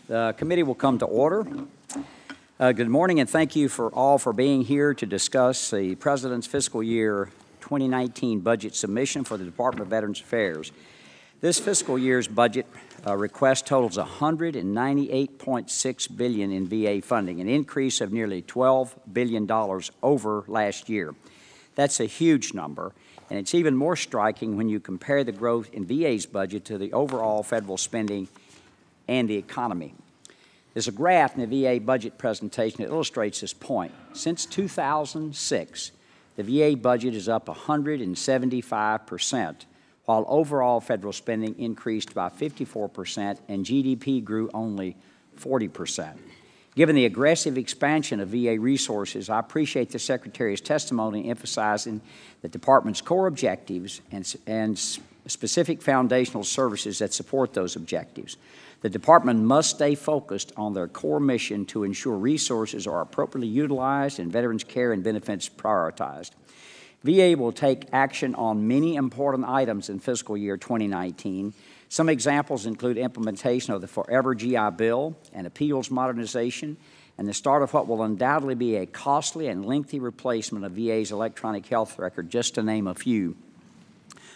The committee will come to order. Good morning, and thank you for being here to discuss the President's fiscal year 2019 budget submission for the Department of Veterans Affairs. This fiscal year's budget request totals $198.6 billion in VA funding, an increase of nearly $12 billion over last year. That's a huge number, and it's even more striking when you compare the growth in VA's budget to the overall federal spending and the economy. There's a graph in the VA budget presentation that illustrates this point. Since 2006, the VA budget is up 175%, while overall federal spending increased by 54% and GDP grew only 40%. Given the aggressive expansion of VA resources, I appreciate the Secretary's testimony emphasizing the Department's core objectives and specific foundational services that support those objectives. The Department must stay focused on their core mission to ensure resources are appropriately utilized and veterans' care and benefits prioritized. VA will take action on many important items in fiscal year 2019. Some examples include implementation of the Forever GI Bill and appeals modernization, and the start of what will undoubtedly be a costly and lengthy replacement of VA's electronic health record, just to name a few.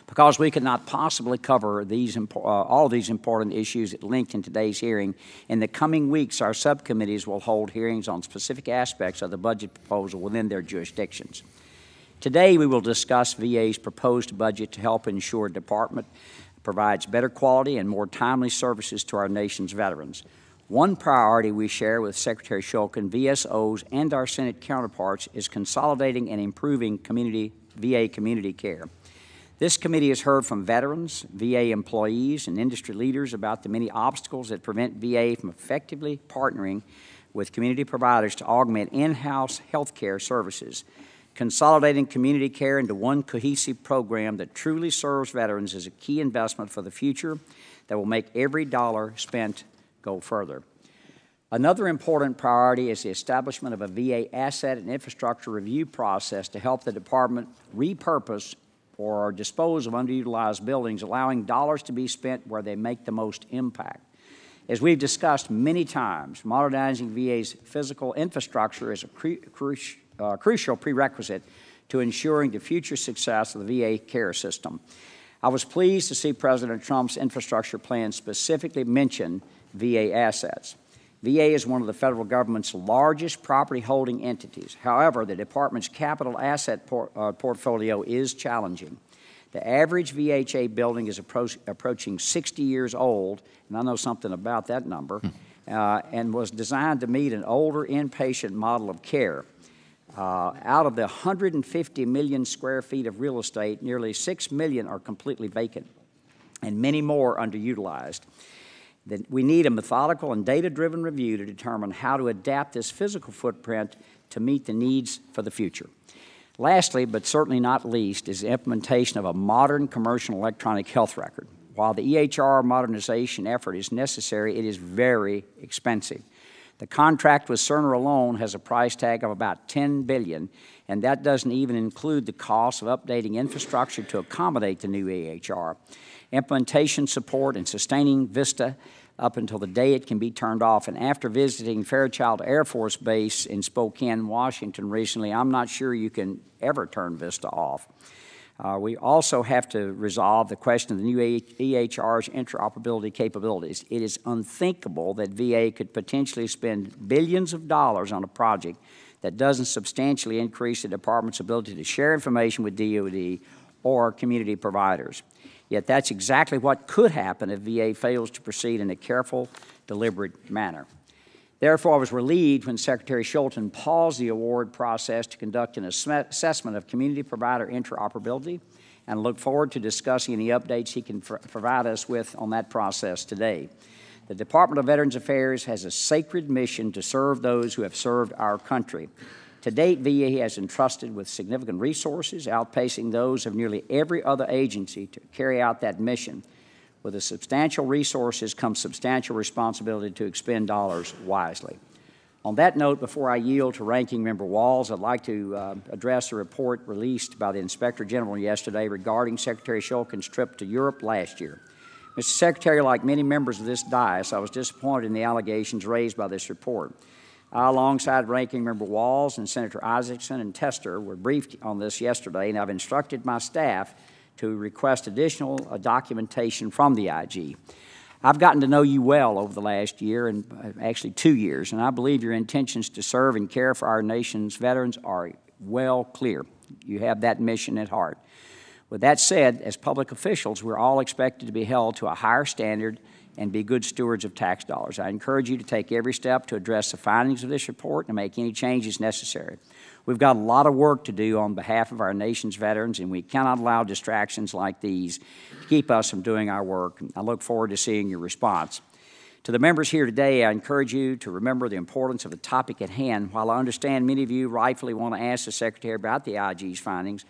Because we could not possibly cover all of these important issues at length in today's hearing, in the coming weeks, our subcommittees will hold hearings on specific aspects of the budget proposal within their jurisdictions. Today, we will discuss VA's proposed budget to help ensure the Department provides better quality and more timely services to our nation's veterans. One priority we share with Secretary Shulkin, VSOs, and our Senate counterparts is consolidating and improving VA community care. This committee has heard from veterans, VA employees, and industry leaders about the many obstacles that prevent VA from effectively partnering with community providers to augment in-house health care services. Consolidating community care into one cohesive program that truly serves veterans is a key investment for the future that will make every dollar spent go further. Another important priority is the establishment of a VA asset and infrastructure review process to help the Department repurpose or dispose of underutilized buildings, allowing dollars to be spent where they make the most impact. As we've discussed many times, modernizing VA's physical infrastructure is a crucial prerequisite to ensuring the future success of the VA care system. I was pleased to see President Trump's infrastructure plan specifically mention VA assets. VA is one of the federal government's largest property-holding entities. However, the Department's capital asset portfolio is challenging. The average VHA building is approaching 60 years old, and I know something about that number, and was designed to meet an older inpatient model of care. Out of the 150 million square feet of real estate, nearly 6 million are completely vacant, and many more underutilized. That we need a methodical and data-driven review to determine how to adapt this physical footprint to meet the needs for the future. Lastly, but certainly not least, is the implementation of a modern commercial electronic health record. While the EHR modernization effort is necessary, it is very expensive. The contract with Cerner alone has a price tag of about $10 billion, and that doesn't even include the cost of updating infrastructure to accommodate the new EHR. Implementation support and sustaining VISTA up until the day it can be turned off. And after visiting Fairchild Air Force Base in Spokane, Washington recently, I'm not sure you can ever turn VISTA off. We also have to resolve the question of the new EHR's interoperability capabilities. It is unthinkable that VA could potentially spend billions of dollars on a project that doesn't substantially increase the Department's ability to share information with DoD or community providers. Yet that's exactly what could happen if VA fails to proceed in a careful, deliberate manner. Therefore, I was relieved when Secretary Shulkin paused the award process to conduct an assessment of community provider interoperability, and look forward to discussing any updates he can provide us with on that process today. The Department of Veterans Affairs has a sacred mission to serve those who have served our country. To date, VA has entrusted with significant resources, outpacing those of nearly every other agency to carry out that mission. With the substantial resources comes substantial responsibility to expend dollars wisely. On that note, before I yield to Ranking Member Walls, I'd like to address a report released by the Inspector General yesterday regarding Secretary Shulkin's trip to Europe last year. Mr. Secretary, like many members of this dais, I was disappointed in the allegations raised by this report. I, alongside Ranking Member Walls and Senator Isaacson and Tester, were briefed on this yesterday, and I've instructed my staff to request additional documentation from the IG. I've gotten to know you well over the last year, and actually 2 years, and I believe your intentions to serve and care for our nation's veterans are well clear. You have that mission at heart. With that said, as public officials, we're all expected to be held to a higher standard and be good stewards of tax dollars. I encourage you to take every step to address the findings of this report and make any changes necessary. We've got a lot of work to do on behalf of our nation's veterans, and we cannot allow distractions like these to keep us from doing our work. I look forward to seeing your response. To the members here today, I encourage you to remember the importance of the topic at hand. While I understand many of you rightfully want to ask the Secretary about the IG's findings,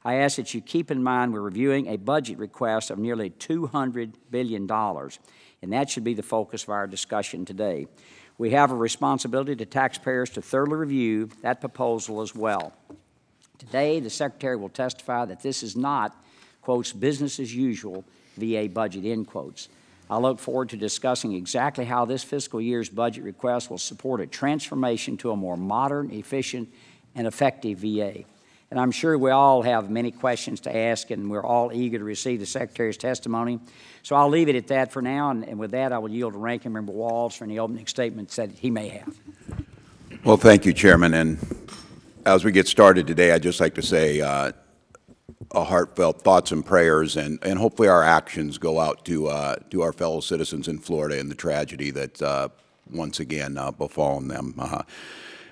I ask that you keep in mind we're reviewing a budget request of nearly $200 billion, and that should be the focus of our discussion today. We have a responsibility to taxpayers to thoroughly review that proposal as well. Today, the Secretary will testify that this is not, quotes, business as usual VA budget, end quotes. I look forward to discussing exactly how this fiscal year's budget request will support a transformation to a more modern, efficient, and effective VA. And I'm sure we all have many questions to ask, and we're all eager to receive the Secretary's testimony. So I'll leave it at that for now, and with that, I will yield to Ranking Member Walls for any opening statements that he may have. Well, thank you, Chairman. And as we get started today, I'd just like to say a heartfelt thoughts and prayers, and hopefully our actions go out to our fellow citizens in Florida and the tragedy that once again befallen them.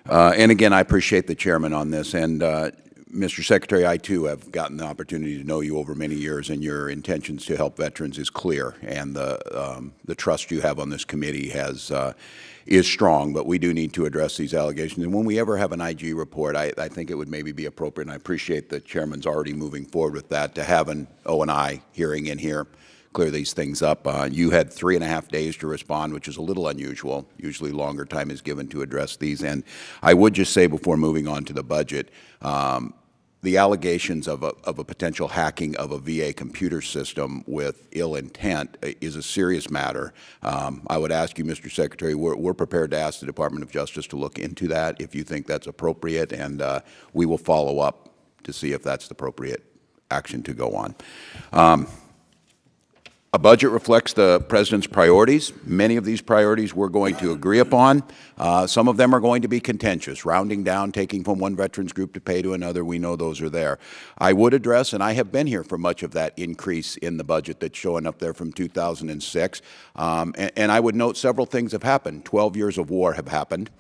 And again, I appreciate the Chairman on this. And Mr. Secretary, I too have gotten the opportunity to know you over many years, and your intentions to help veterans is clear, and the trust you have on this committee is strong. But we do need to address these allegations. And when we ever have an IG report, I think it would maybe be appropriate, and I appreciate the Chairman's already moving forward with that, to have an O&I hearing in here, clear these things up. You had 3.5 days to respond, which is a little unusual. Usually longer time is given to address these. And I would just say, before moving on to the budget, the allegations of a potential hacking of a VA computer system with ill intent is a serious matter. I would ask you, Mr. Secretary, we're prepared to ask the Department of Justice to look into that if you think that's appropriate, and we will follow up to see if that's the appropriate action to go on. A budget reflects the President's priorities. Many of these priorities we're going to agree upon. Some of them are going to be contentious, rounding down, taking from one veterans group to pay to another. We know those are there. I would address, and I have been here for much of that increase in the budget that's showing up there from 2006, and I would note several things have happened. 12 years of war have happened.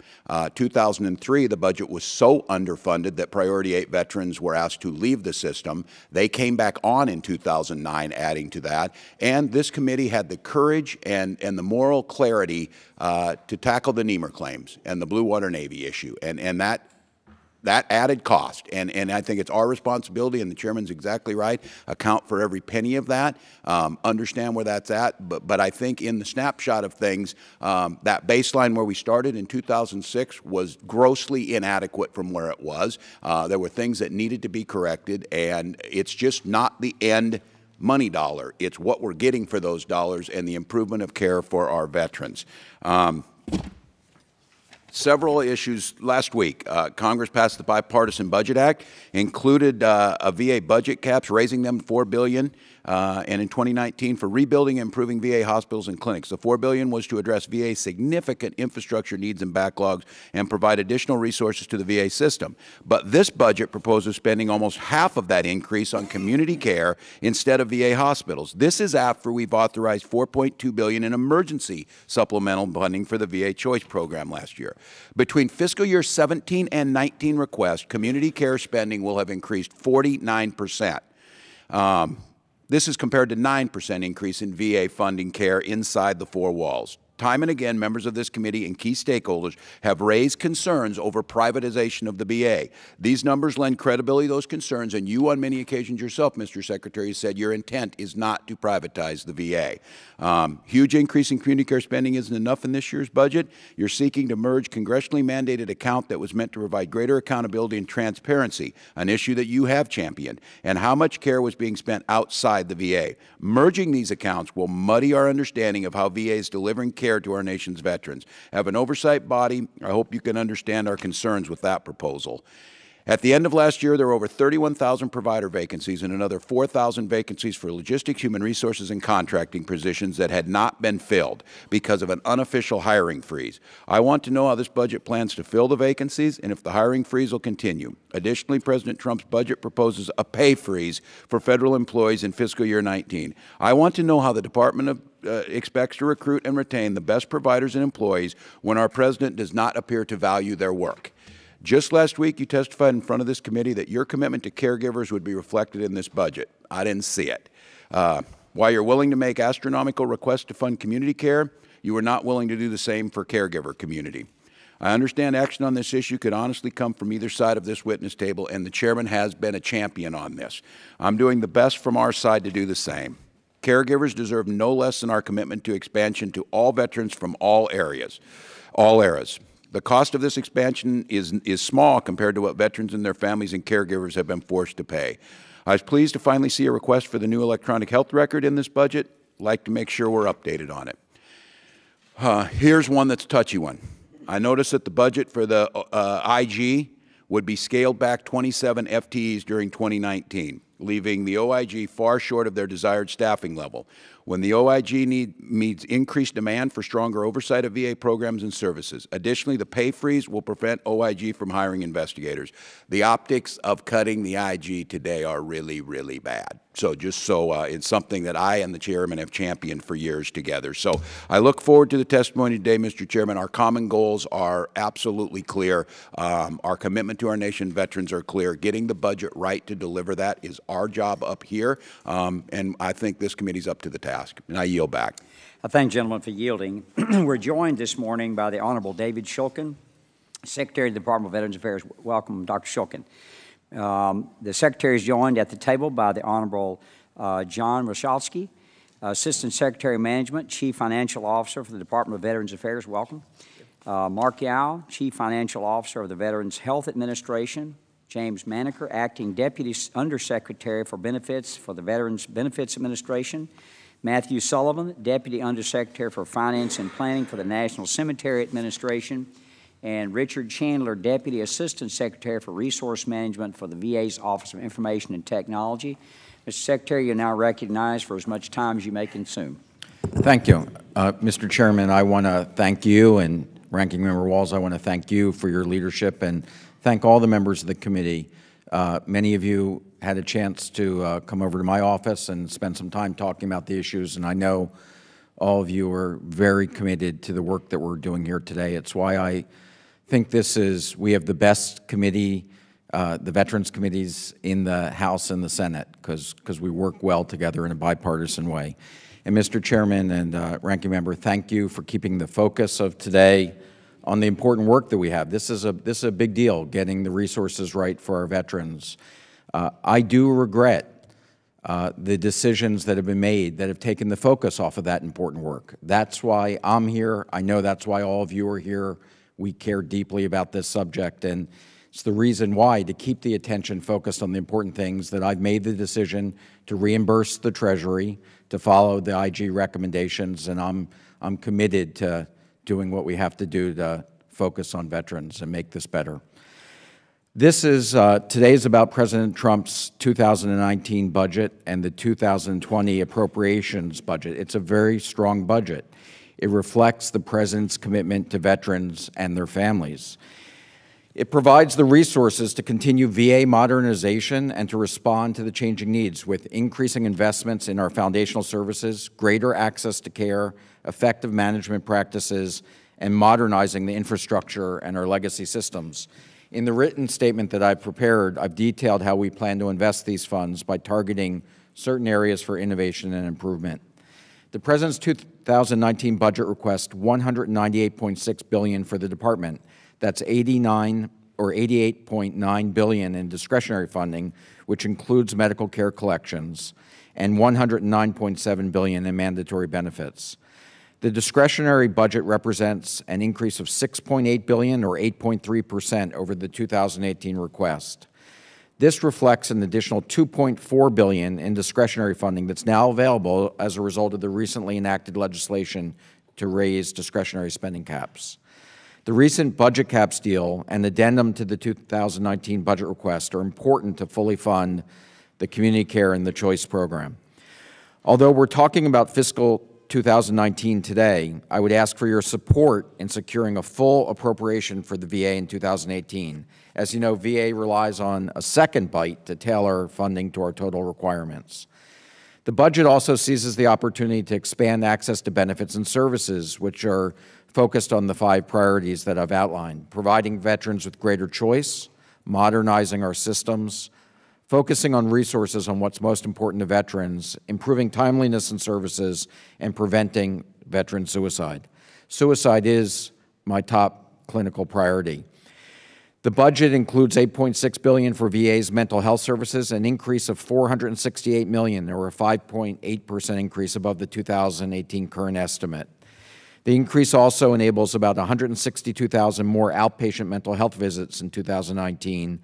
2003, the budget was so underfunded that Priority 8 veterans were asked to leave the system. They came back on in 2009, adding to that. And this committee had the courage and the moral clarity to tackle the Niemer claims and the Blue Water Navy issue, and that added cost. And I think it's our responsibility, and the Chairman's exactly right, account for every penny of that, understand where that's at. But I think in the snapshot of things, that baseline where we started in 2006 was grossly inadequate from where it was. There were things that needed to be corrected, and it's just not the end money dollar. It's what we're getting for those dollars and the improvement of care for our veterans. Several issues last week. Congress passed the Bipartisan Budget Act, included a VA budget caps, raising them to $4 billion, and in 2019 for rebuilding and improving VA hospitals and clinics. The $4 billion was to address VA's significant infrastructure needs and backlogs and provide additional resources to the VA system. But this budget proposes spending almost half of that increase on community care instead of VA hospitals. This is after we've authorized $4.2 billion in emergency supplemental funding for the VA Choice Program last year. Between fiscal year 17 and 19 requests, community care spending will have increased 49%. This is compared to 9% increase in VA funding care inside the four walls. time and again, members of this committee and key stakeholders have raised concerns over privatization of the VA. These numbers lend credibility to those concerns, and you on many occasions yourself, Mr. Secretary, said your intent is not to privatize the VA. Huge increase in community care spending isn't enough in this year's budget. You're seeking to merge congressionally mandated account that was meant to provide greater accountability and transparency, an issue that you have championed, and how much care was being spent outside the VA. Merging these accounts will muddy our understanding of how VA is delivering care to our nation's veterans. Have an oversight body. I hope you can understand our concerns with that proposal. At the end of last year, there were over 31,000 provider vacancies and another 4,000 vacancies for logistics, human resources, and contracting positions that had not been filled because of an unofficial hiring freeze. I want to know how this budget plans to fill the vacancies and if the hiring freeze will continue. Additionally, President Trump's budget proposes a pay freeze for federal employees in fiscal year 19. I want to know how the Department expects to recruit and retain the best providers and employees when our President does not appear to value their work. Just last week, you testified in front of this committee that your commitment to caregivers would be reflected in this budget. I didn't see it. While you're willing to make astronomical requests to fund community care, you are not willing to do the same for caregiver community. I understand action on this issue could honestly come from either side of this witness table, and the chairman has been a champion on this. I'm doing the best from our side to do the same. Caregivers deserve no less than our commitment to expansion to all veterans from all eras. The cost of this expansion is small compared to what veterans and their families and caregivers have been forced to pay. I was pleased to finally see a request for the new electronic health record in this budget. I'd like to make sure we're updated on it. Here's one that's a touchy one. I noticed that the budget for the IG would be scaled back 27 FTEs during 2019, leaving the OIG far short of their desired staffing level. When the OIG meets increased demand for stronger oversight of VA programs and services. Additionally, the pay freeze will prevent OIG from hiring investigators. The optics of cutting the IG today are really, really bad. So it's something that I and the chairman have championed for years together. So I look forward to the testimony today, Mr. Chairman. Our common goals are absolutely clear. Our commitment to our nation veterans are clear. Getting the budget right to deliver that is our job up here, and I think this committee's up to the task. And I yield back. I thank the gentleman for yielding. We're joined this morning by the Honorable David Shulkin, Secretary of the Department of Veterans Affairs. Welcome, Dr. Shulkin. The Secretary is joined at the table by the Honorable John Roshalski, Assistant Secretary of Management, Chief Financial Officer for the Department of Veterans Affairs. Welcome. Mark Yao, Chief Financial Officer of the Veterans Health Administration. James Maneker, Acting Deputy Undersecretary for Benefits for the Veterans Benefits Administration. Matthew Sullivan, Deputy Undersecretary for Finance and Planning for the National Cemetery Administration, and Richard Chandler, Deputy Assistant Secretary for Resource Management for the VA's Office of Information and Technology. Mr. Secretary, you're now recognized for as much time as you may consume. Thank you. Mr. Chairman, I want to thank you, and Ranking Member Walz, I want to thank you for your leadership and thank all the members of the committee. Many of you had a chance to come over to my office and spend some time talking about the issues, and I know all of you are very committed to the work that we're doing here today. It's why I think we have the best committee, the Veterans Committees in the House and the Senate, because we work well together in a bipartisan way. And Mr. Chairman and Ranking Member, thank you for keeping the focus of today on the important work that we have. This is a big deal, getting the resources right for our veterans. I do regret the decisions that have been made that have taken the focus off of that important work. That's why I'm here. I know that's why all of you are here. We care deeply about this subject, and it's the reason why, to keep the attention focused on the important things, that I've made the decision to reimburse the Treasury, to follow the IG recommendations, and I'm committed to doing what we have to do to focus on veterans and make this better. Today is about President Trump's 2019 budget and the 2020 appropriations budget. It's a very strong budget. It reflects the President's commitment to veterans and their families. It provides the resources to continue VA modernization and to respond to the changing needs with increasing investments in our foundational services, greater access to care, effective management practices, and modernizing the infrastructure and our legacy systems. In the written statement that I've prepared, I've detailed how we plan to invest these funds by targeting certain areas for innovation and improvement. The President's 2019 budget requests $198.6 billion for the department. That's $88.9 billion in discretionary funding, which includes medical care collections, and $109.7 billion in mandatory benefits. The discretionary budget represents an increase of $6.8 billion or 8.3% over the 2018 request. This reflects an additional $2.4 billion in discretionary funding that's now available as a result of the recently enacted legislation to raise discretionary spending caps. The recent budget caps deal and addendum to the 2019 budget request are important to fully fund the Community Care and the Choice program. Although we're talking about fiscal 2019 today, I would ask for your support in securing a full appropriation for the VA in 2018. As you know, VA relies on a second bite to tailor funding to our total requirements. The budget also seizes the opportunity to expand access to benefits and services, which are focused on the 5 priorities that I've outlined: providing veterans with greater choice, modernizing our systems, focusing on resources on what's most important to veterans, improving timeliness in services, and preventing veteran suicide. Suicide is my top clinical priority. The budget includes $8.6 billion for VA's mental health services, an increase of $468 million, or a 5.8% increase above the 2018 current estimate. The increase also enables about 162,000 more outpatient mental health visits in 2019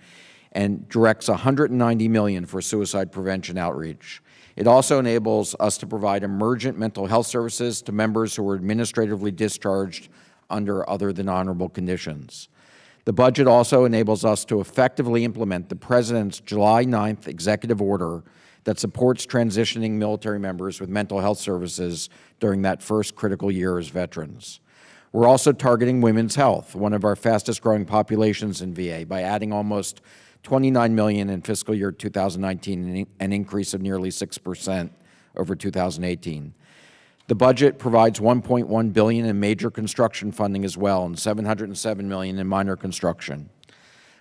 and directs $190 million for suicide prevention outreach. It also enables us to provide emergent mental health services to members who were administratively discharged under other than honorable conditions. The budget also enables us to effectively implement the President's July 9th executive order that supports transitioning military members with mental health services during that first critical year as veterans. We're also targeting women's health, one of our fastest growing populations in VA, by adding almost $29 million in fiscal year 2019, an increase of nearly 6% over 2018. The budget provides $1.1 billion in major construction funding as well, and $707 million in minor construction.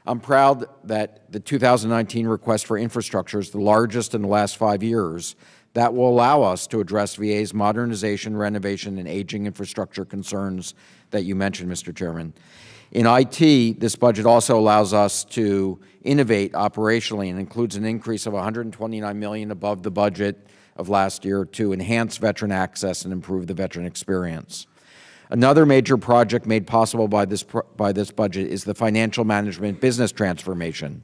I'm proud that the 2019 request for infrastructure is the largest in the last 5 years. That will allow us to address VA's modernization, renovation, and aging infrastructure concerns that you mentioned, Mr. Chairman. In IT, this budget also allows us to innovate operationally and includes an increase of $129 million above the budget of last year to enhance veteran access and improve the veteran experience. Another major project made possible by this budget is the financial management business transformation,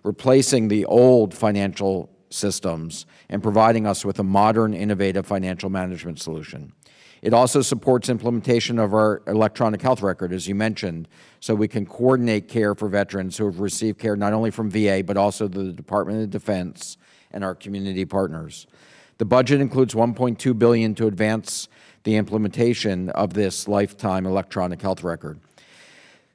replacing the old financial systems and providing us with a modern, innovative financial management solution. It also supports implementation of our electronic health record, as you mentioned, so we can coordinate care for veterans who have received care not only from VA, but also the Department of Defense and our community partners. The budget includes $1.2 billion to advance the implementation of this lifetime electronic health record.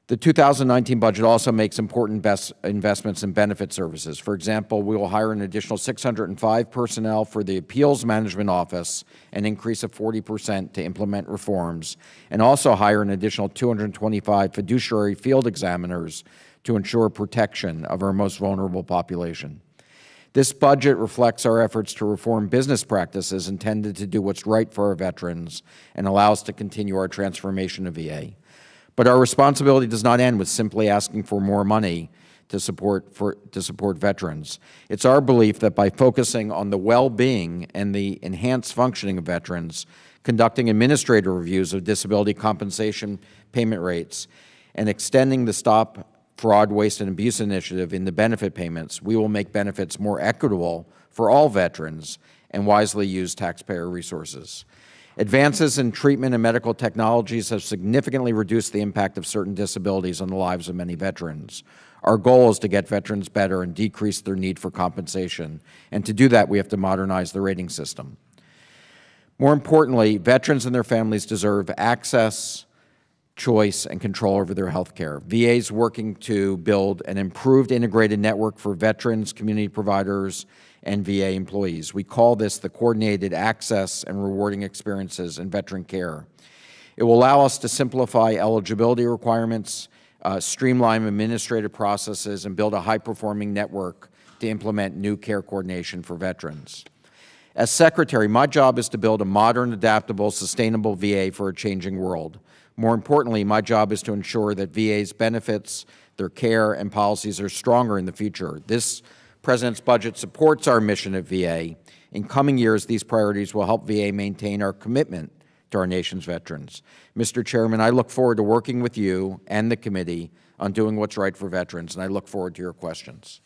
The 2019 budget also makes important investments in benefit services. For example, we will hire an additional 605 personnel for the Appeals Management Office, an increase of 40% to implement reforms, and also hire an additional 225 fiduciary field examiners to ensure protection of our most vulnerable population. This budget reflects our efforts to reform business practices intended to do what's right for our veterans and allow us to continue our transformation of VA. But our responsibility does not end with simply asking for more money to support veterans. It's our belief that by focusing on the well-being and the enhanced functioning of veterans, conducting administrative reviews of disability compensation payment rates, and extending the Stop Fraud, Waste, and Abuse initiative into benefit payments, we will make benefits more equitable for all veterans and wisely use taxpayer resources. Advances in treatment and medical technologies have significantly reduced the impact of certain disabilities on the lives of many veterans. Our goal is to get veterans better and decrease their need for compensation. And to do that, we have to modernize the rating system. More importantly, veterans and their families deserve access, choice, and control over their health care. VA is working to build an improved integrated network for veterans, community providers, and VA employees. We call this the Coordinated Access and Rewarding Experiences in Veteran Care. It will allow us to simplify eligibility requirements, streamline administrative processes, and build a high-performing network to implement new care coordination for veterans. As Secretary, my job is to build a modern, adaptable, sustainable VA for a changing world. More importantly, my job is to ensure that VA's benefits, their care, and policies are stronger in the future. This President's budget supports our mission at VA. In coming years, these priorities will help VA maintain our commitment to our nation's veterans. Mr. Chairman, I look forward to working with you and the committee on doing what's right for veterans, and I look forward to your questions.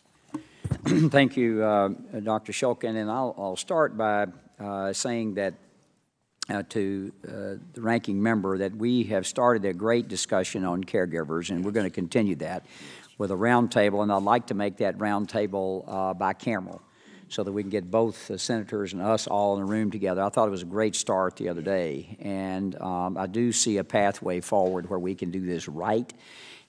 Thank you, Dr. Shulkin, and I'll start by saying that to the ranking member that we have started a great discussion on caregivers, and we're going to continue that with a roundtable, and I'd like to make that roundtable bicameral so that we can get both the senators and us all in the room together. I thought it was a great start the other day, and I do see a pathway forward where we can do this right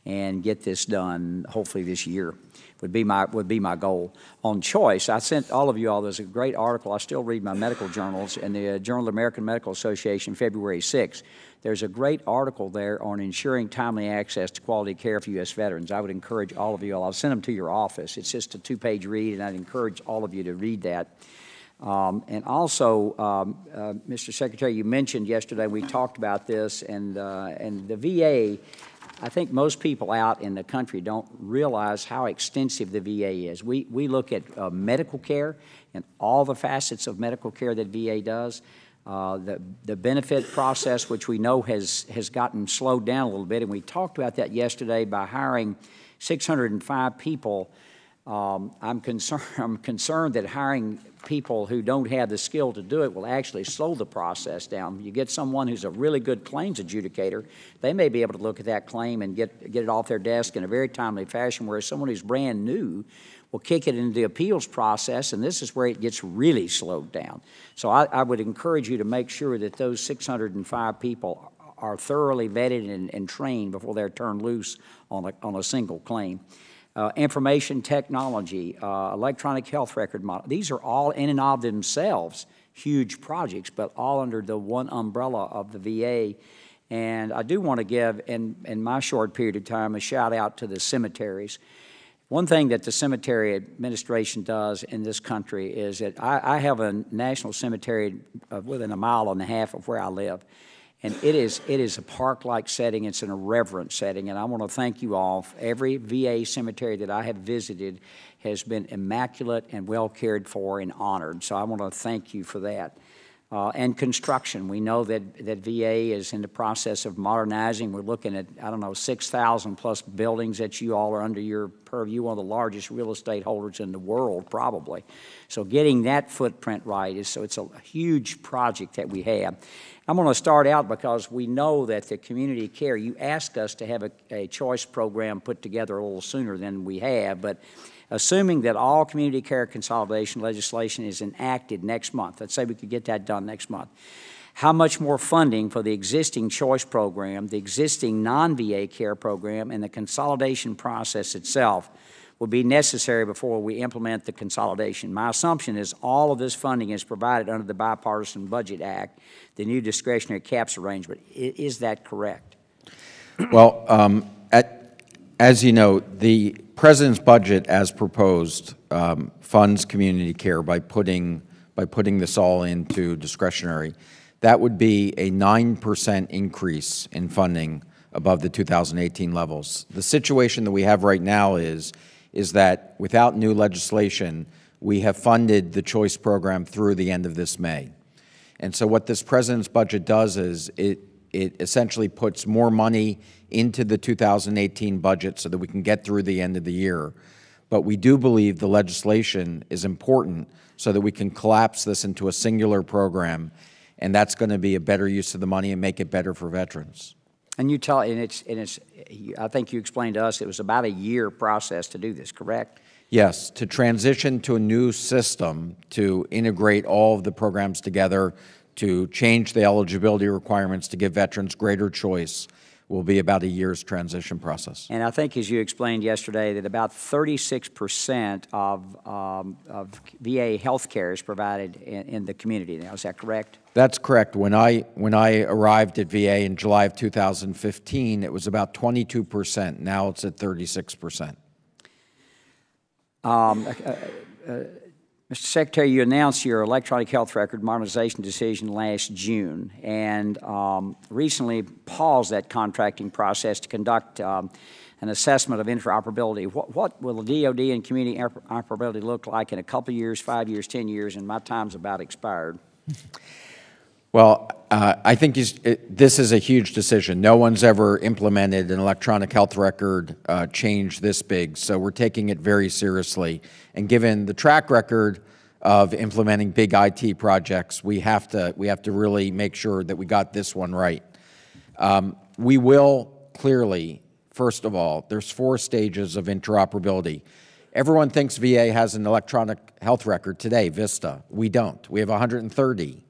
and get this done hopefully this year. Would be my goal. On choice, I sent all of you all, there's a great article, I still read my medical journals, in the Journal of the American Medical Association, February 6th. There's a great article there on ensuring timely access to quality care for U.S. veterans. I would encourage all of you all, I'll send them to your office. It's just a 2-page read, and I'd encourage all of you to read that. And also, Mr. Secretary, you mentioned yesterday, we talked about this, and the VA, I think most people out in the country don't realize how extensive the VA is. We look at medical care and all the facets of medical care that VA does. The benefit process, which we know has gotten slowed down a little bit, and we talked about that yesterday by hiring 605 people. I'm concerned that hiring people who don't have the skill to do it will actually slow the process down. You get someone who's a really good claims adjudicator, they may be able to look at that claim and get it off their desk in a very timely fashion, whereas someone who's brand new will kick it into the appeals process, and this is where it gets really slowed down. So I would encourage you to make sure that those 605 people are thoroughly vetted and trained before they're turned loose on a single claim. Information technology, electronic health record model. These are all in and of themselves huge projects, but all under the one umbrella of the VA. And I do want to give, in my short period of time, a shout out to the cemeteries. One thing that the cemetery administration does in this country is that I have a national cemetery within 1.5 miles of where I live. And it is a park-like setting. It's an irreverent setting, and I want to thank you all. Every VA cemetery that I have visited has been immaculate and well cared for and honored, so I want to thank you for that. And construction. We know that VA is in the process of modernizing. We're looking at, 6,000 plus buildings that you all are under your purview, one of the largest real estate holders in the world, probably. So getting that footprint right it's a huge project that we have. I'm going to start out because we know that the community care, you asked us to have a choice program put together a little sooner than we have, but assuming that all community care consolidation legislation is enacted next month, let's say we could get that done next month, how much more funding for the existing choice program, the existing non-VA care program, and the consolidation process itself will be necessary before we implement the consolidation? My assumption is all of this funding is provided under the Bipartisan Budget Act, the new discretionary caps arrangement. Is that correct? Well, as you know, the President's budget, as proposed, funds community care by putting this all into discretionary. That would be a 9% increase in funding above the 2018 levels. The situation that we have right now is that without new legislation, we have funded the choice program through the end of this May. And so what this President's budget does is it essentially puts more money into the 2018 budget so that we can get through the end of the year. But we do believe the legislation is important so that we can collapse this into a singular program, and that's going to be a better use of the money and make it better for veterans. And I think you explained to us it was about a year process to do this, correct? Yes, to transition to a new system, to integrate all of the programs together, to change the eligibility requirements to give veterans greater choice will be about a year's transition process. And I think, as you explained yesterday, that about 36% of VA health care is provided in the community now. Is that correct? That's correct. When I arrived at VA in July of 2015, it was about 22%. Now it's at 36%. Mr. Secretary, you announced your electronic health record modernization decision last June and recently paused that contracting process to conduct an assessment of interoperability. What will the DOD and community interoperability look like in a couple of years, 5 years, 10 years, and my time's about expired? Well, I think this is a huge decision. No one's ever implemented an electronic health record change this big, so we're taking it very seriously. And given the track record of implementing big IT projects, we have to really make sure that we got this one right. We will clearly, first of all, there's 4 stages of interoperability. Everyone thinks VA has an electronic health record today, VISTA. We don't. We have 130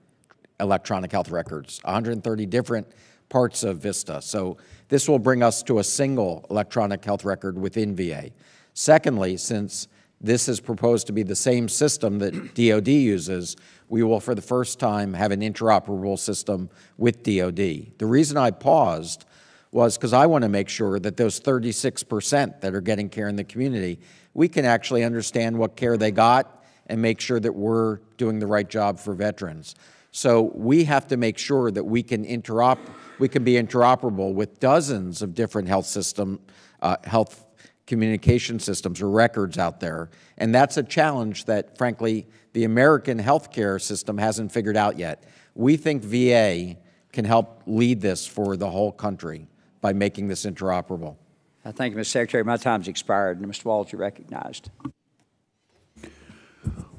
electronic health records, 130 different parts of VISTA. So this will bring us to a single electronic health record within VA. Secondly, since this is proposed to be the same system that DOD uses, we will for the first time have an interoperable system with DOD. The reason I paused was because I want to make sure that those 36% that are getting care in the community, we can actually understand what care they got and make sure that we're doing the right job for veterans. So we have to make sure that we can be interoperable with dozens of different health communication systems or records out there. And that's a challenge that, frankly, the American healthcare system hasn't figured out yet. We think VA can help lead this for the whole country by making this interoperable. Thank you, Mr. Secretary. My time's expired. Mr. Walls, you're recognized.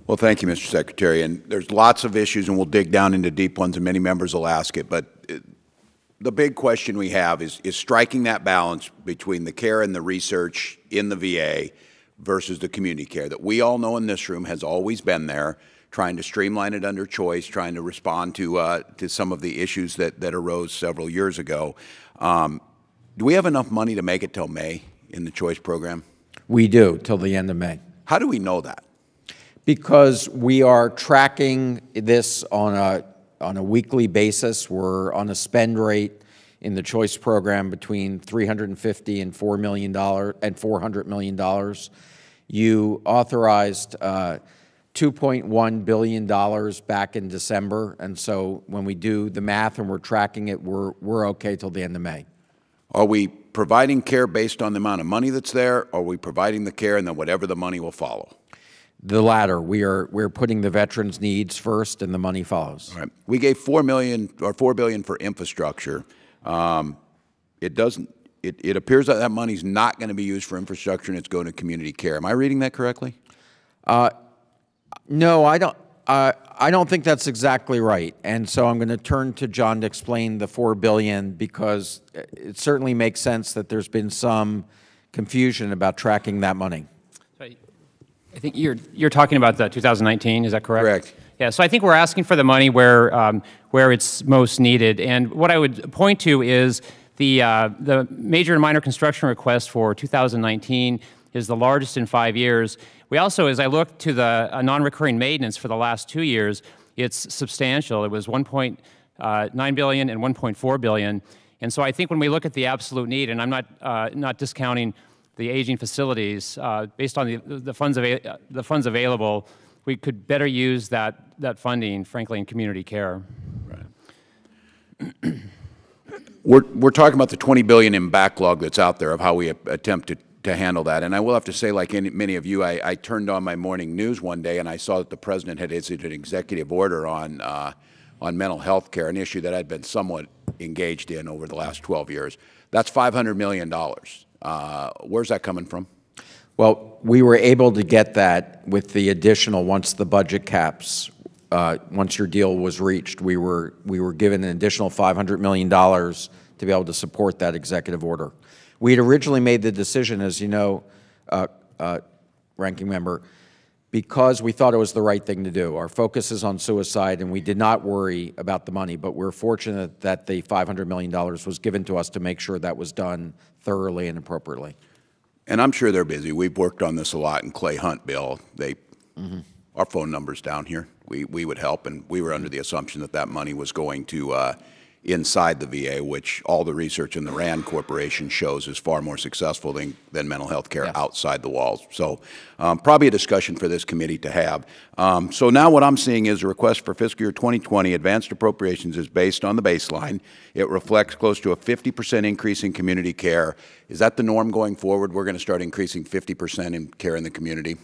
Well, thank you, Mr. Secretary. And there's lots of issues, and we'll dig down into deep ones, and many members will ask it. But the big question we have is striking that balance between the care and the research in the VA versus the community care that we all know in this room has always been there, trying to streamline it under choice, trying to respond to some of the issues that arose several years ago. Do we have enough money to make it till May in the choice program? We do, till the end of May. How do we know that? Because we are tracking this on a weekly basis. We're on a spend rate in the choice program between $350 and $400 million. You authorized $2.1 billion back in December, and so when we do the math and we're tracking it, we're okay till the end of May. Are we providing care based on the amount of money that's there, or are we providing the care and then whatever the money will follow? The latter. We're putting the veterans' needs first, and the money follows. All right. We gave $4 billion for infrastructure. It appears that that money's not going to be used for infrastructure, and it's going to community care. Am I reading that correctly? No, I don't. I don't think that's exactly right. And so I'm going to turn to John to explain the $4 billion, because it certainly makes sense that there's been some confusion about tracking that money. I think you're talking about the 2019, is that correct? Correct. Yeah, so I think we're asking for the money where it's most needed. And what I would point to is the major and minor construction request for 2019 is the largest in 5 years. We also, as I look to the non-recurring maintenance for the last 2 years, it's substantial. It was $1.9 billion and $1.4 billion. And so I think when we look at the absolute need, and I'm not discounting the aging facilities, based on the funds available, we could better use that funding, frankly, in community care. Right. We're talking about the $20 billion in backlog that's out there of how we attempt to handle that. And I will have to say, like many of you, I turned on my morning news one day and I saw that the President had issued an executive order on mental health care, an issue that I'd been somewhat engaged in over the last 12 years. That's $500 million. Where's that coming from? Well, we were able to get that with the additional, once the budget caps, once your deal was reached, we were given an additional $500 million to be able to support that executive order. We had originally made the decision, as you know, Ranking Member, because we thought it was the right thing to do. Our focus is on suicide, and we did not worry about the money, but we're fortunate that the $500 million was given to us to make sure that was done thoroughly and appropriately. And I'm sure they're busy. We've worked on this a lot in Clay Hunt, Bill. Our phone number's down here. We would help, and we were under the assumption that that money was going to inside the VA, which all the research in the RAND Corporation shows is far more successful than mental health care Yes. outside the walls. So probably a discussion for this committee to have. So now what I'm seeing is a request for fiscal year 2020 advanced appropriations is based on the baseline. It reflects close to a 50% increase in community care. Is that the norm going forward? We're going to start increasing 50% in care in the community?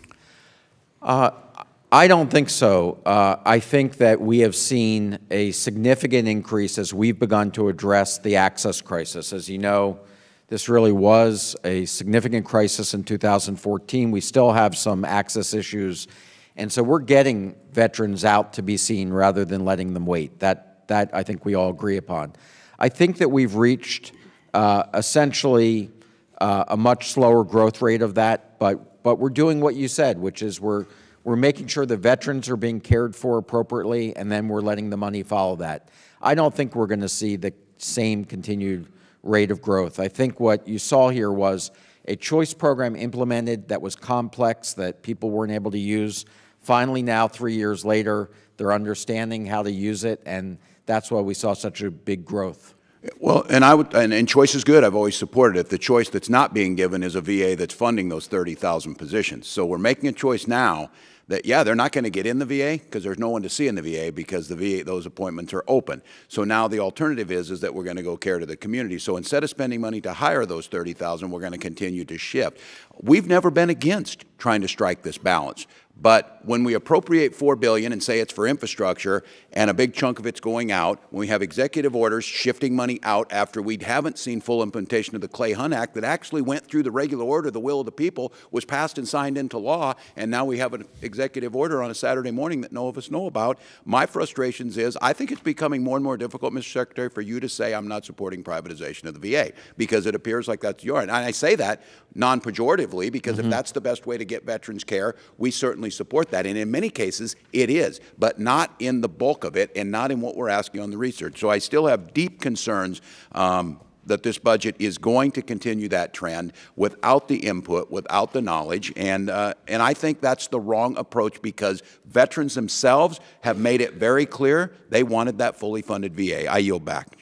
I don't think so. I think that we have seen a significant increase as we've begun to address the access crisis. As you know, this really was a significant crisis in 2014. We still have some access issues, and so we're getting veterans out to be seen rather than letting them wait. That I think we all agree upon. I think that we've reached essentially a much slower growth rate of that, but we're doing what you said, which is we're making sure the veterans are being cared for appropriately, and then we're letting the money follow that. I don't think we're going to see the same continued rate of growth. I think what you saw here was a choice program implemented that was complex, that people weren't able to use. Finally now, 3 years later, they're understanding how to use it, and that's why we saw such a big growth. Well, and choice is good. I've always supported it. The choice that's not being given is a VA that's funding those 30,000 positions. So we're making a choice now that, yeah, they're not going to get in the VA because there's no one to see in the VA because the VA, those appointments are open. So now the alternative is that we're going to go care to the community. So instead of spending money to hire those 30,000, we're going to continue to shift. We've never been against trying to strike this balance. But when we appropriate $4 billion and say it's for infrastructure and a big chunk of it's going out, when we have executive orders shifting money out after we haven't seen full implementation of the Clay-Hunt Act that actually went through the regular order, the will of the people, was passed and signed into law, and now we have an executive order on a Saturday morning that none of us know about. My frustrations is I think it's becoming more and more difficult, Mr. Secretary, for you to say I'm not supporting privatization of the VA because it appears like that's yours. And I say that non-pejoratively because if that's the best way to get veterans care, we certainly support that, and in many cases it is, but not in the bulk of it and not in what we're asking on the research. So I still have deep concerns that this budget is going to continue that trend without the input, without the knowledge, and I think that's the wrong approach because veterans themselves have made it very clear they wanted that fully funded VA. I yield back.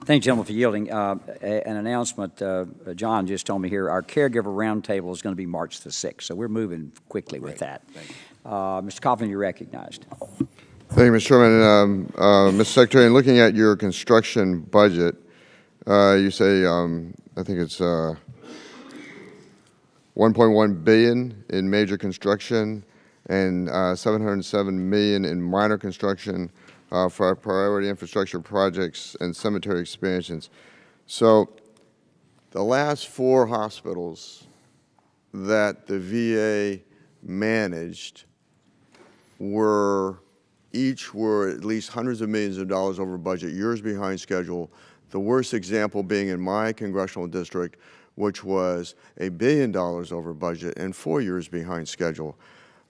Thank you, gentlemen, for yielding. An announcement, John just told me here, our caregiver roundtable is going to be March the 6th, so we're moving quickly with that. Mr. Coughlin, you're recognized. Thank you, Mr. Chairman. Mr. Secretary, in looking at your construction budget, you say, I think it's $1.1 billion in major construction and $707 million in minor construction for our priority infrastructure projects and cemetery expansions. So the last 4 hospitals that the VA managed each were at least hundreds of millions of dollars over budget, years behind schedule. The worst example being in my congressional district, which was $1 billion over budget and 4 years behind schedule.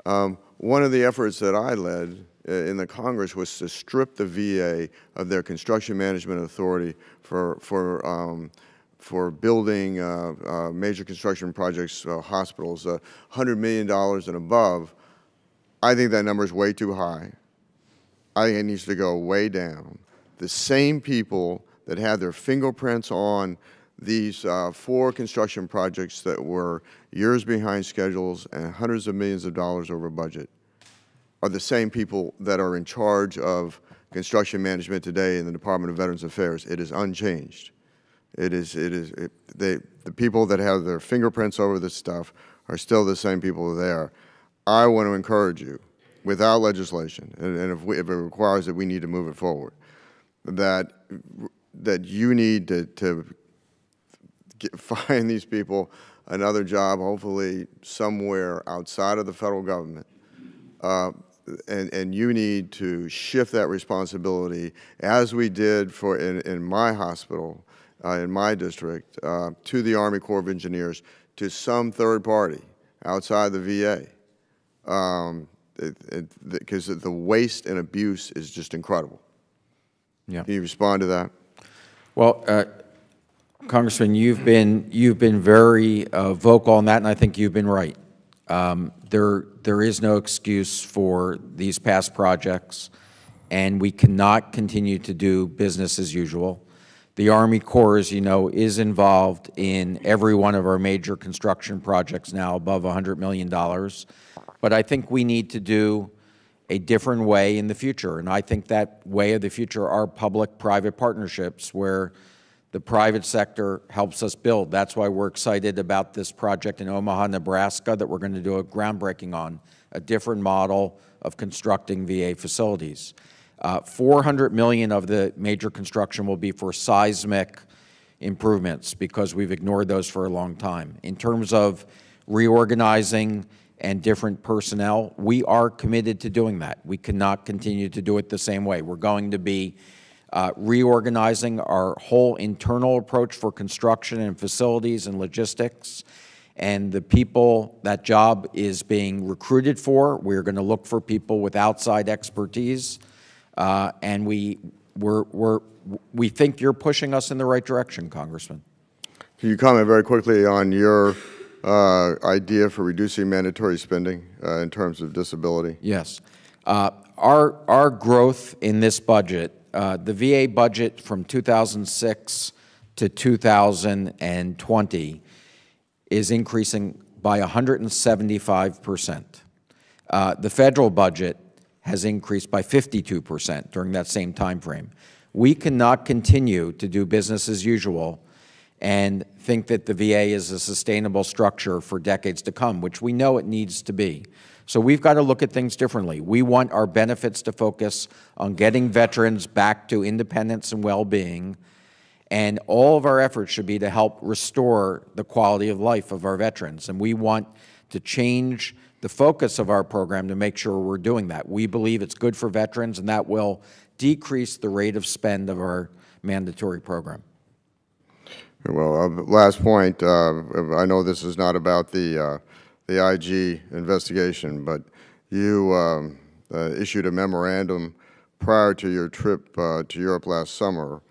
One of the efforts that I led in the Congress was to strip the VA of their construction management authority for building major construction projects, hospitals, $100 million and above. I think that number is way too high. I think it needs to go way down. The same people that had their fingerprints on these 4 construction projects that were years behind schedules and hundreds of millions of dollars over budget are the same people that are in charge of construction management today in the Department of Veterans Affairs. It is unchanged. The people that have their fingerprints over this stuff are still the same people there. I want to encourage you, without legislation, and if it requires that we need to move it forward, that you need to find these people another job, hopefully somewhere outside of the federal government, and you need to shift that responsibility, as we did in my hospital, in my district, to the Army Corps of Engineers, to some third party outside the VA, because the waste and abuse is just incredible. Yeah. Can you respond to that? Well, Congressman, you've been very vocal on that, and I think you've been right. There is no excuse for these past projects, and we cannot continue to do business as usual. The Army Corps, as you know, is involved in every one of our major construction projects now above $100 million. But I think we need to do a different way in the future. And I think that way of the future are public-private partnerships where the private sector helps us build. That's why we're excited about this project in Omaha, Nebraska that we're going to do a groundbreaking on, a different model of constructing VA facilities. $400 million of the major construction will be for seismic improvements because we've ignored those for a long time. In terms of reorganizing and different personnel, we are committed to doing that. We cannot continue to do it the same way. We're going to be reorganizing our whole internal approach for construction and facilities and logistics. And the people that job is being recruited for, we're going to look for people with outside expertise. And we think you're pushing us in the right direction, Congressman. Can you comment very quickly on your idea for reducing mandatory spending in terms of disability? Yes. Our growth in this budget, the VA budget from 2006 to 2020 is increasing by 175%. The federal budget has increased by 52% during that same time frame. We cannot continue to do business as usual and think that the VA is a sustainable structure for decades to come, which we know it needs to be. So we've got to look at things differently. We want our benefits to focus on getting veterans back to independence and well-being, and all of our efforts should be to help restore the quality of life of our veterans. And we want to change the focus of our program to make sure we're doing that. We believe it's good for veterans, and that will decrease the rate of spend of our mandatory program. Well, last point, I know this is not about the IG investigation, but you issued a memorandum prior to your trip to Europe last summer,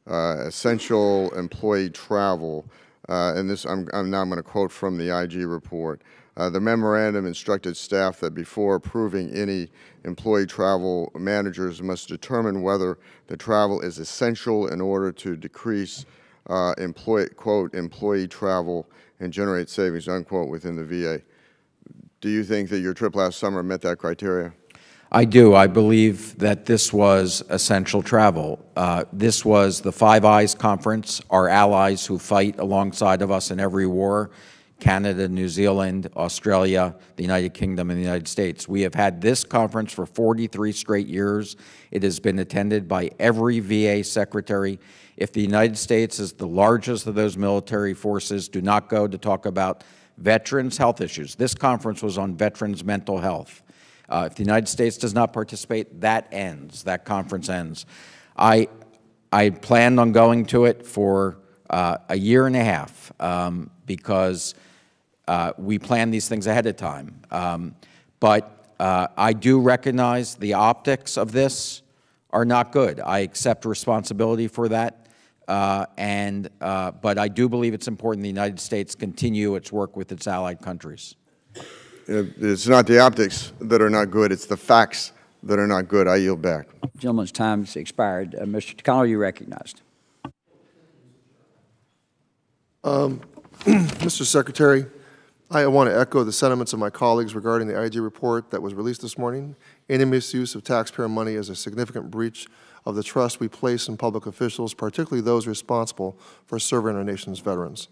essential employee travel, and this I'm going to quote from the IG report. The memorandum instructed staff that before approving any employee travel, managers must determine whether the travel is essential in order to decrease employee travel and generate savings, unquote, within the VA. Do you think that your trip last summer met that criteria? I do. I believe that this was essential travel. This was the Five Eyes Conference, our allies who fight alongside of us in every war, Canada, New Zealand, Australia, the United Kingdom, and the United States. We have had this conference for 43 straight years. It has been attended by every VA secretary. If the United States is the largest of those military forces, do not go to talk about veterans' health issues. This conference was on veterans' mental health. If the United States does not participate, that ends. That conference ends. I planned on going to it for a year and a half because we plan these things ahead of time. But I do recognize the optics of this are not good. I accept responsibility for that. But I do believe it's important the United States continue its work with its allied countries. It's not the optics that are not good, it's the facts that are not good. I yield back. Gentleman's time has expired. Mr. Tacano, you recognized. Mr. Secretary, I want to echo the sentiments of my colleagues regarding the IG report that was released this morning. Any misuse of taxpayer money is a significant breach of the trust we place in public officials, particularly those responsible for serving our nation's veterans.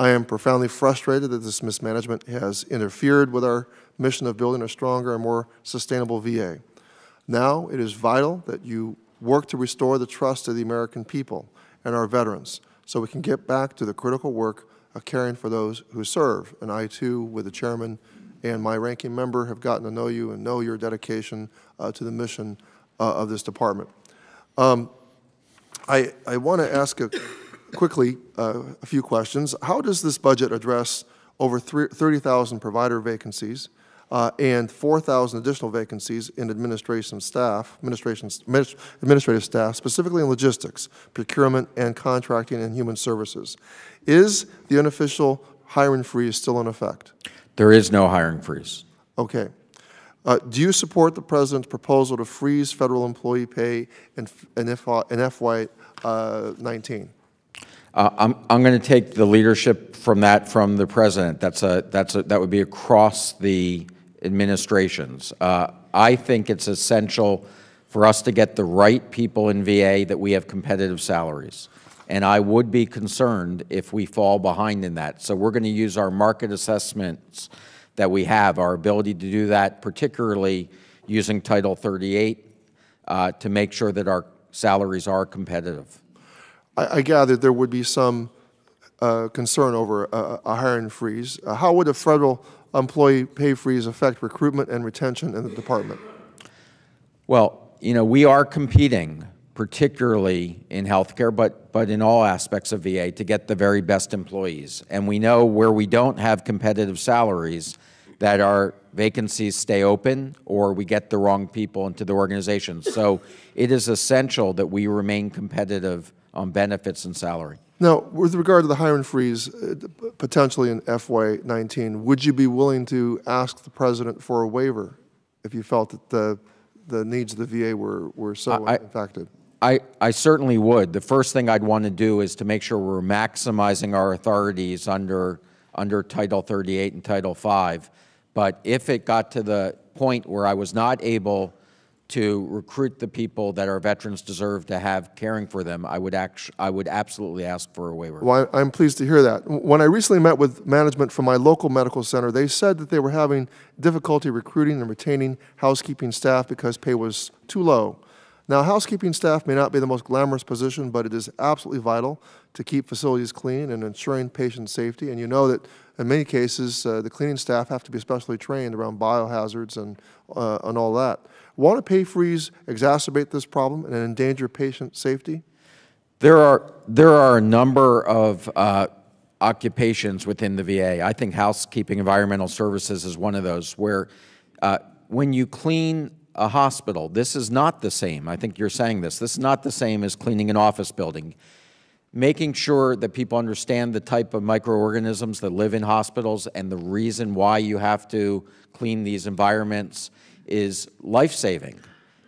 I am profoundly frustrated that this mismanagement has interfered with our mission of building a stronger and more sustainable VA. Now it is vital that you work to restore the trust of the American people and our veterans so we can get back to the critical work of caring for those who serve. And I, too, with the chairman and my ranking member, have gotten to know you and know your dedication to the mission of this department. I want to ask quickly a few questions. How does this budget address over 30,000 provider vacancies and 4,000 additional vacancies in administrative staff, specifically in logistics, procurement, and contracting and human services? Is the unofficial hiring freeze still in effect? There is no hiring freeze. Okay. Do you support the President's proposal to freeze federal employee pay in FY19? I'm going to take the leadership from the President. That would be across the administrations. I think it's essential for us to get the right people in VA that we have competitive salaries. And I would be concerned if we fall behind in that. So we're going to use our market assessments that we have, our ability to do that, particularly using Title 38, to make sure that our salaries are competitive. I gathered there would be some concern over a hiring freeze. How would a federal employee pay freeze affect recruitment and retention in the department? Well, you know, we are competing, particularly in healthcare, but in all aspects of VA, to get the very best employees. And we know where we don't have competitive salaries, that our vacancies stay open or we get the wrong people into the organization. So it is essential that we remain competitive on benefits and salary. Now, with regard to the hiring freeze, potentially in FY19, would you be willing to ask the President for a waiver if you felt that the needs of the VA were so impacted? I certainly would. The first thing I'd want to do is to make sure we're maximizing our authorities under Title 38 and Title 5. But if it got to the point where I was not able to recruit the people that our veterans deserve to have caring for them, I would absolutely ask for a waiver. Well, I'm pleased to hear that. When I recently met with management from my local medical center, they said that they were having difficulty recruiting and retaining housekeeping staff because pay was too low. Now, housekeeping staff may not be the most glamorous position, but it is absolutely vital to keep facilities clean and ensuring patient safety. And you know that in many cases, the cleaning staff have to be specially trained around biohazards and all that. Won't a pay freeze exacerbate this problem and endanger patient safety? There are a number of occupations within the VA. I think housekeeping environmental services is one of those where when you clean a hospital, this is not the same. I think you're saying this. This is not the same as cleaning an office building. Making sure that people understand the type of microorganisms that live in hospitals and the reason why you have to clean these environments is life-saving.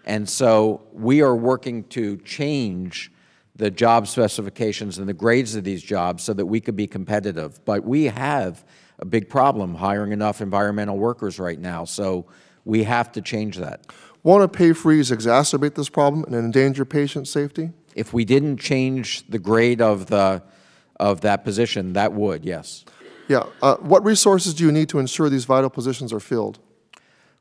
And so we are working to change the job specifications and the grades of these jobs so that we could be competitive. But we have a big problem hiring enough environmental workers right now, so we have to change that. Won't a pay freeze exacerbate this problem and endanger patient safety? If we didn't change the grade of that position, that would, yes. Yeah. What resources do you need to ensure these vital positions are filled?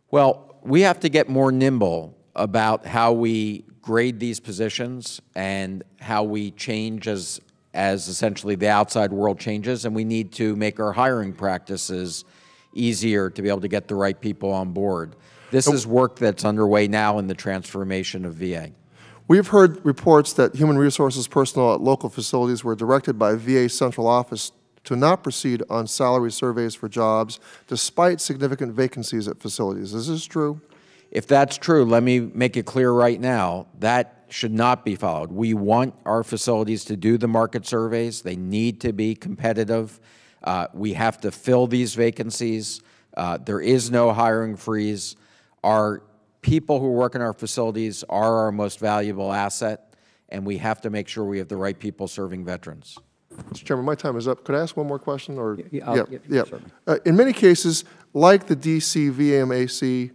Well, we have to get more nimble about how we grade these positions and how we change as essentially the outside world changes, and we need to make our hiring practices easier to be able to get the right people on board. This is work that's underway now in the transformation of VA. We've heard reports that human resources personnel at local facilities were directed by VA central office to not proceed on salary surveys for jobs despite significant vacancies at facilities. Is this true? If that's true, let me make it clear right now, that should not be followed. We want our facilities to do the market surveys. They need to be competitive. We have to fill these vacancies. There is no hiring freeze. Our people who work in our facilities are our most valuable asset, and we have to make sure we have the right people serving veterans. Mr. Chairman, my time is up. Could I ask one more question? Or Yeah. In many cases, like the DC VMAC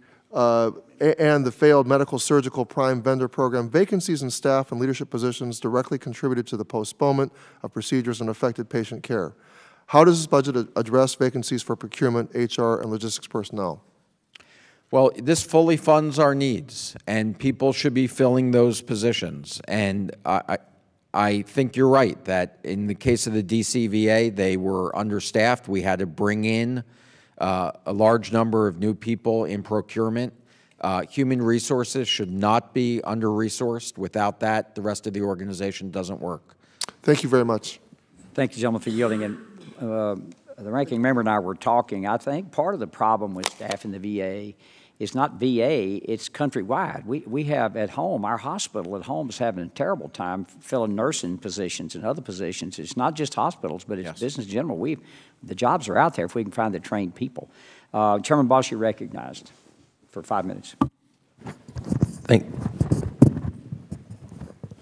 and the failed medical surgical prime vendor program, vacancies in staff and leadership positions directly contributed to the postponement of procedures and affected patient care. How does this budget address vacancies for procurement, HR, and logistics personnel? Well, this fully funds our needs, and people should be filling those positions. And I think you're right that in the case of the DC VA, they were understaffed. We had to bring in a large number of new people in procurement. Human resources should not be under-resourced. Without that, the rest of the organization doesn't work. Thank you very much. Thank you, gentlemen, for yielding. And the ranking member and I were talking. I think part of the problem with staff in the VA is not VA, it's countrywide. We have at home, our hospital at home is having a terrible time filling nursing positions and other positions. It's not just hospitals, but it's business in general. The jobs are out there if we can find the trained people. Chairman Bosch, you're recognized. for 5 minutes. Thank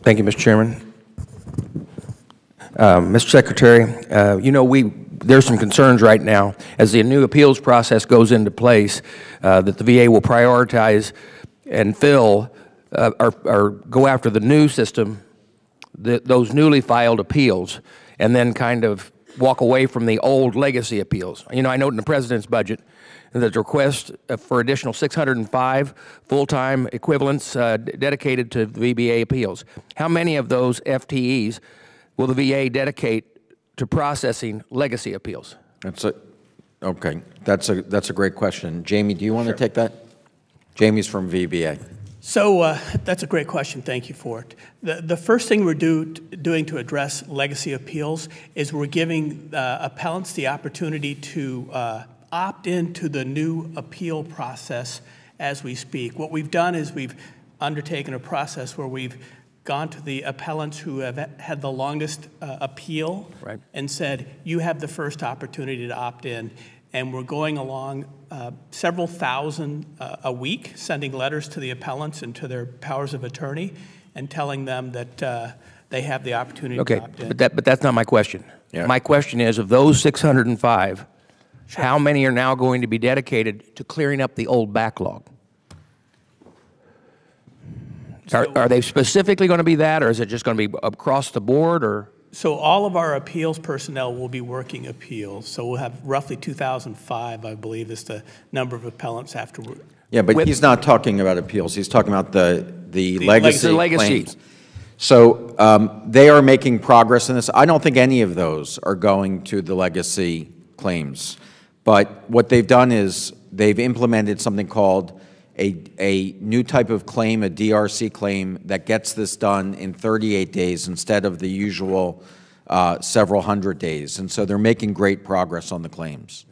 you, Mr. Chairman. Mr. Secretary, you know, there's some concerns right now as the new appeals process goes into place that the VA will prioritize and fill or go after the new system, those newly filed appeals, and then kind of walk away from the old legacy appeals. You know, I note in the President's budget that the request for additional 605 full-time equivalents dedicated to the VBA appeals. How many of those FTEs will the VA dedicate to processing legacy appeals? Okay. That's a great question. Jamie, do you want to take that? Jamie's from VBA. So that's a great question. Thank you for it. The first thing we're doing to address legacy appeals is we're giving appellants the opportunity to opt into the new appeal process as we speak. What we've done is we've undertaken a process where we've gone to the appellants who have had the longest appeal and said, you have the first opportunity to opt in. And we're going along several thousand a week, sending letters to the appellants and to their powers of attorney and telling them that they have the opportunity to opt in. But that's not my question. Yeah. My question is, of those 605, how many are now going to be dedicated to clearing up the old backlog? Are they specifically going to be that, or is it just going to be across the board, or? So all of our appeals personnel will be working appeals. So we'll have roughly 2,005, I believe, is the number of appellants afterward. Yeah, but he's not talking about appeals. He's talking about the legacy claims. So they are making progress in this. I don't think any of those are going to the legacy claims. But what they've done is they've implemented something called a new type of claim, a DRC claim, that gets this done in 38 days instead of the usual several hundred days. And so they're making great progress on the claims.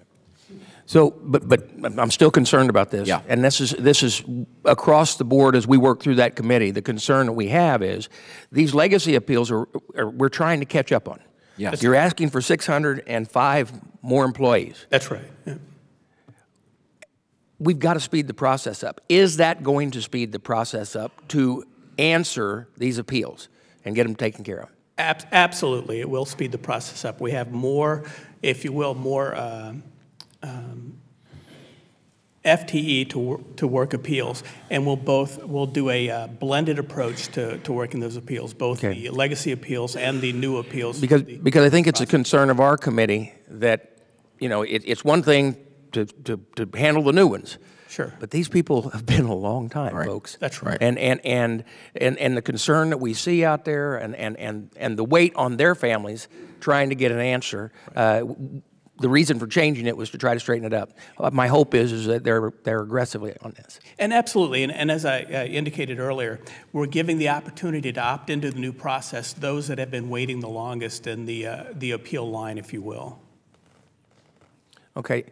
So, but I'm still concerned about this. Yeah. And this is across the board as we work through that committee. The concern that we have is these legacy appeals we're trying to catch up on. Yes. You're asking for 605 more employees. That's right. Yeah. We've got to speed the process up. Is that going to speed the process up to answer these appeals and get them taken care of? Absolutely. It will speed the process up. We have more, if you will, more FTE to work appeals, and we'll do a blended approach to working those appeals, both the legacy appeals and the new appeals. Because I think it's a concern of our committee that, you know, it's one thing to handle the new ones. Sure. But these people have been a long time, folks. That's right. And the concern that we see out there and the weight on their families trying to get an answer, the reason for changing it was to try to straighten it up. My hope is that they're aggressively on this. And absolutely, and as I indicated earlier, we're giving the opportunity to opt into the new process those that have been waiting the longest in the appeal line, if you will. Okay,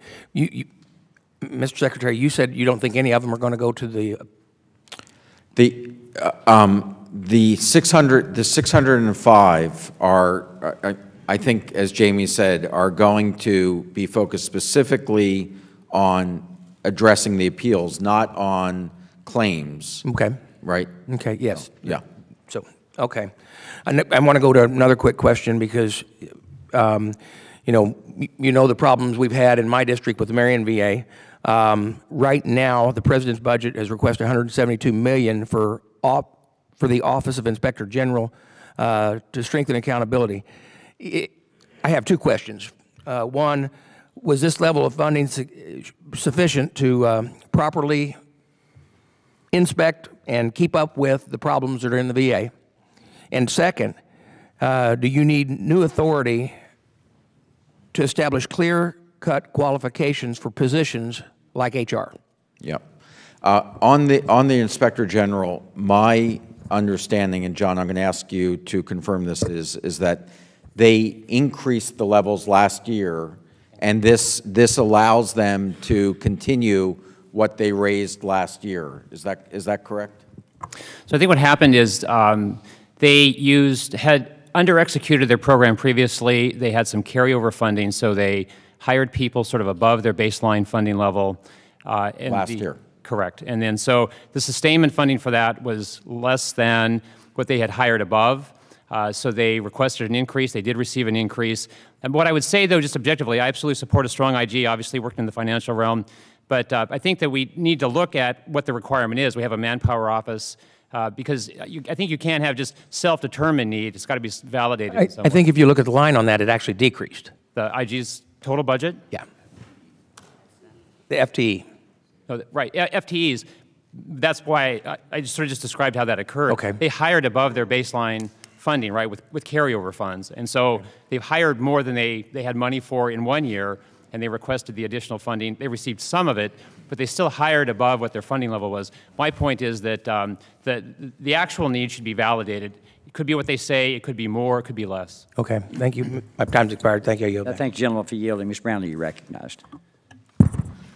Mr. Secretary, you said you don't think any of them are going to go to the 605 are, I think, as Jamie said, are going to be focused specifically on addressing the appeals, not on claims. Okay. Right? Okay. Yes. Yeah. So okay, I want to go to another quick question because. You know the problems we've had in my district with the Marion VA. Right now, the President's budget has requested $172 million for the Office of Inspector General to strengthen accountability. I have two questions. One, was this level of funding sufficient to properly inspect and keep up with the problems that are in the VA? And second, do you need new authority to establish clear-cut qualifications for positions like HR? Yeah. On the Inspector General, my understanding, and John, I'm going to ask you to confirm this, is that they increased the levels last year, and this allows them to continue what they raised last year. Is that correct? So I think what happened is they had under-executed their program previously. They had some carryover funding, so they hired people sort of above their baseline funding level. Last year. Correct. And then so the sustainment funding for that was less than what they had hired above. So they requested an increase. They did receive an increase. And what I would say, though, just objectively, I absolutely support a strong IG, obviously working in the financial realm. But I think that we need to look at what the requirement is. We have a manpower office because I think you can't have just self-determined need. It's got to be validated. I think if you look at the line on that, it actually decreased. The IG's total budget? Yeah. The FTE. No, right, FTEs. That's why I just sort of just described how that occurred. Okay. They hired above their baseline funding, right, with carryover funds. And so they've hired more than they had money for in 1 year, and they requested the additional funding. They received some of it, but they still hired above what their funding level was. My point is that, the actual need should be validated. It could be what they say, it could be more, it could be less. Okay, thank you. My time's expired. Thank you. I yield back. Thank you, gentleman, for yielding. Ms. Brownlee, you're recognized.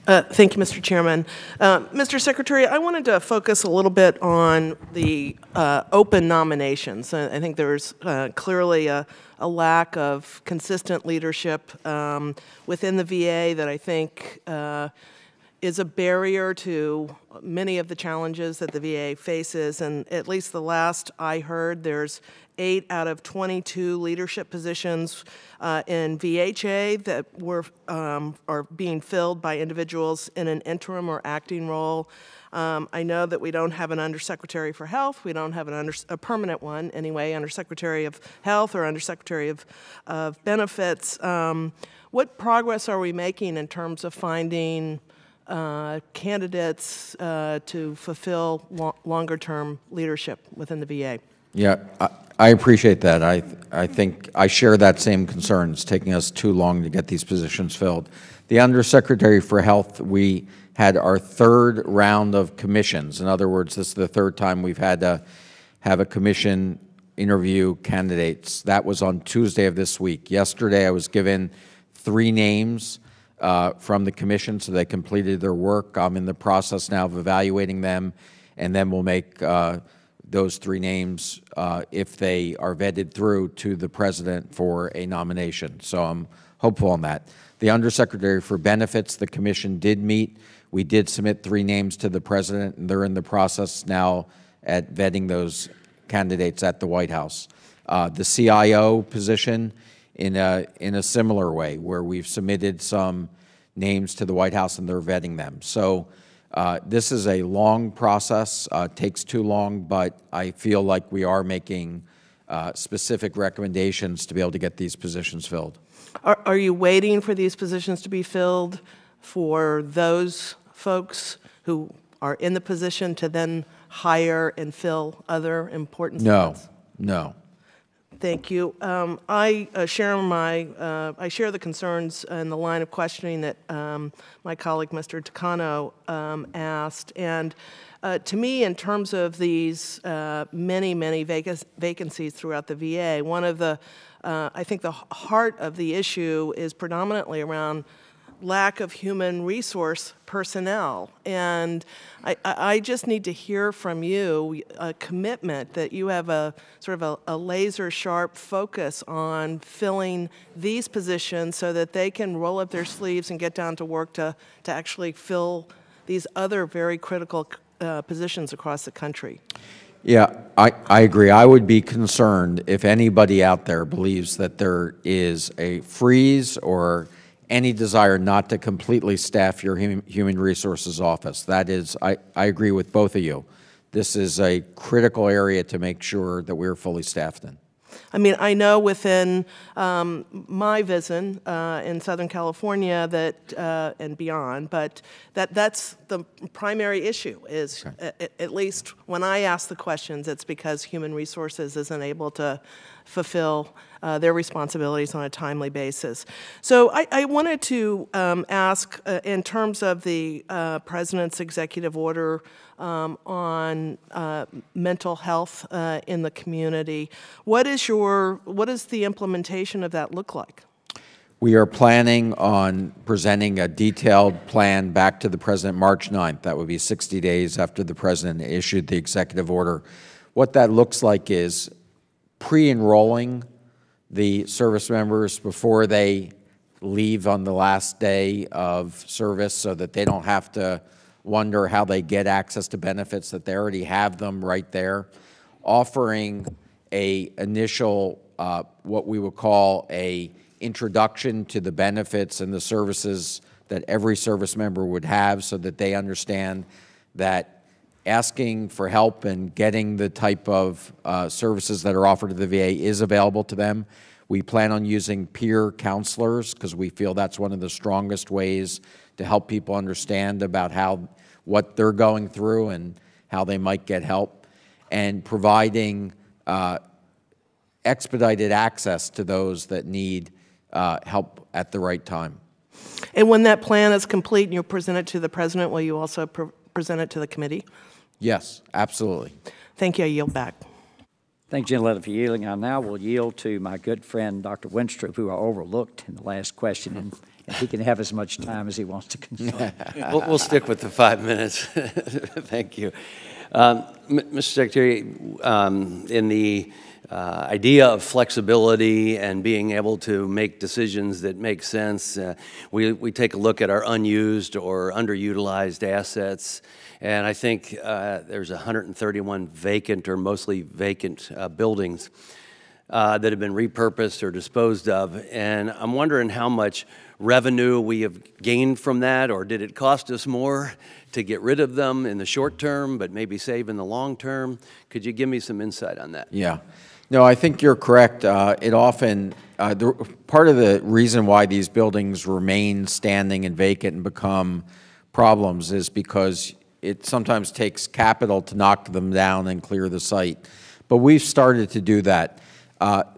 Thank you, Mr. Chairman. Mr. Secretary, I wanted to focus a little bit on the open nominations. I think there's clearly a lack of consistent leadership within the VA that I think is a barrier to many of the challenges that the VA faces. And at least the last I heard, there's 8 out of 22 leadership positions in VHA that are being filled by individuals in an interim or acting role. I know that we don't have an Undersecretary for Health. We don't have a permanent one anyway, Undersecretary of Health or Undersecretary of Benefits. What progress are we making in terms of finding candidates to fulfill longer-term leadership within the VA? Yeah, I appreciate that. I think I share that same concern. It's taking us too long to get these positions filled. The Undersecretary for Health, we had our 3rd round of commissions. In other words, this is the 3rd time we've had to have a commission interview candidates. That was on Tuesday of this week. Yesterday, I was given 3 names from the commission, so they completed their work. I'm in the process now of evaluating them, and then we'll make those 3 names, if they are vetted through, to the President for a nomination. So I'm hopeful on that. The Undersecretary for Benefits, the Commission did meet. We did submit 3 names to the President, and they're in the process now at vetting those candidates at the White House. The CIO position, in a similar way, where we've submitted some names to the White House and they're vetting them. So this is a long process, takes too long, but I feel like we are making specific recommendations to be able to get these positions filled. Are you waiting for these positions to be filled for those folks who are in the position to then hire and fill other important spots? No. Thank you. I share the concerns and the line of questioning that my colleague, Mr. Takano, asked. And to me, in terms of these many vacancies throughout the VA, one of the, I think the heart of the issue is predominantly around lack of human resource personnel. And I just need to hear from you a commitment that you have a sort of a laser sharp focus on filling these positions so that they can roll up their sleeves and get down to work to actually fill these other very critical positions across the country. Yeah, I agree. I would be concerned if anybody out there believes that there is a freeze or any desire not to completely staff your human resources office. That is, I agree with both of you. This is a critical area to make sure that we're fully staffed in. I mean, I know within my vision in Southern California that and beyond, but that's the primary issue is, at least when I ask the questions, it's because human resources isn't able to fulfill their responsibilities on a timely basis. So I wanted to ask, in terms of the President's executive order on mental health in the community, what is the implementation of that look like? We are planning on presenting a detailed plan back to the President March 9th. That would be 60 days after the President issued the executive order. What that looks like is pre-enrolling the service members before they leave on the last day of service so that they don't have to wonder how they get access to benefits, that they already have them right there. Offering a initial, what we would call a introduction to the benefits and the services that every service member would have, so that they understand that asking for help and getting the type of services that are offered to the VA is available to them. We plan on using peer counselors because we feel that's one of the strongest ways to help people understand about what they're going through and how they might get help, and providing expedited access to those that need help at the right time. And when that plan is complete and you present it to the President, will you also present it to the committee? Yes, absolutely. Thank you. I yield back. Thank you, Gentlelady, for yielding. I now will yield to my good friend, Dr. Winstrup, who I overlooked in the last question, and he can have as much time as he wants to consume. We'll stick with the 5 minutes. Thank you. Mr. Secretary, in the idea of flexibility and being able to make decisions that make sense, we take a look at our unused or underutilized assets. And I think there's 131 vacant or mostly vacant buildings that have been repurposed or disposed of. And I'm wondering how much revenue we have gained from that, or did it cost us more to get rid of them in the short term, but maybe save in the long term? Could you give me some insight on that? Yeah. No, I think you're correct. It often, part of the reason why these buildings remain standing and vacant and become problems is because it sometimes takes capital to knock them down and clear the site. But we've started to do that.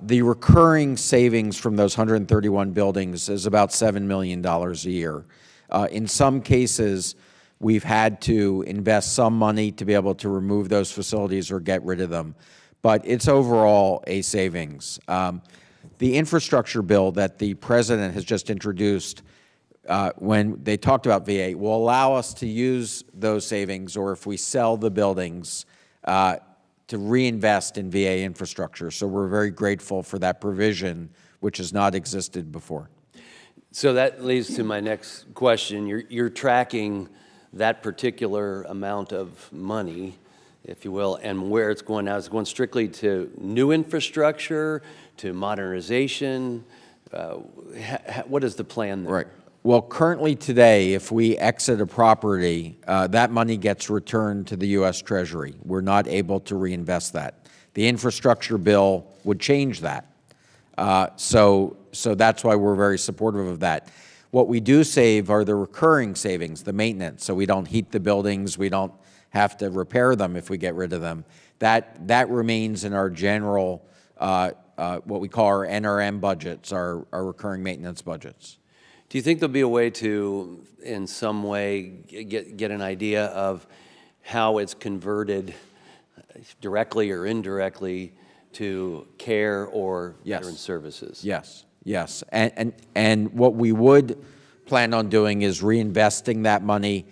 The recurring savings from those 131 buildings is about $7 million a year. In some cases, we've had to invest some money to be able to remove those facilities or get rid of them. But it's overall a savings. The infrastructure bill that the President has just introduced, when they talked about VA, will allow us to use those savings, or if we sell the buildings, to reinvest in VA infrastructure. So we're very grateful for that provision, which has not existed before. So that leads to my next question. You're tracking that particular amount of money, if you will, and where it's going now. Is it going strictly to new infrastructure, to modernization? What is the plan there? Right. Well, currently today, if we exit a property, that money gets returned to the U.S. Treasury. We're not able to reinvest that. The infrastructure bill would change that. So that's why we're very supportive of that. What we do save are the recurring savings, the maintenance. So we don't heat the buildings, we don't have to repair them if we get rid of them. That remains in our general, what we call our NRM budgets, our recurring maintenance budgets. Do you think there'll be a way to, in some way, get an idea of how it's converted directly or indirectly to care or veteran services? Yes, yes. And what we would plan on doing is reinvesting that money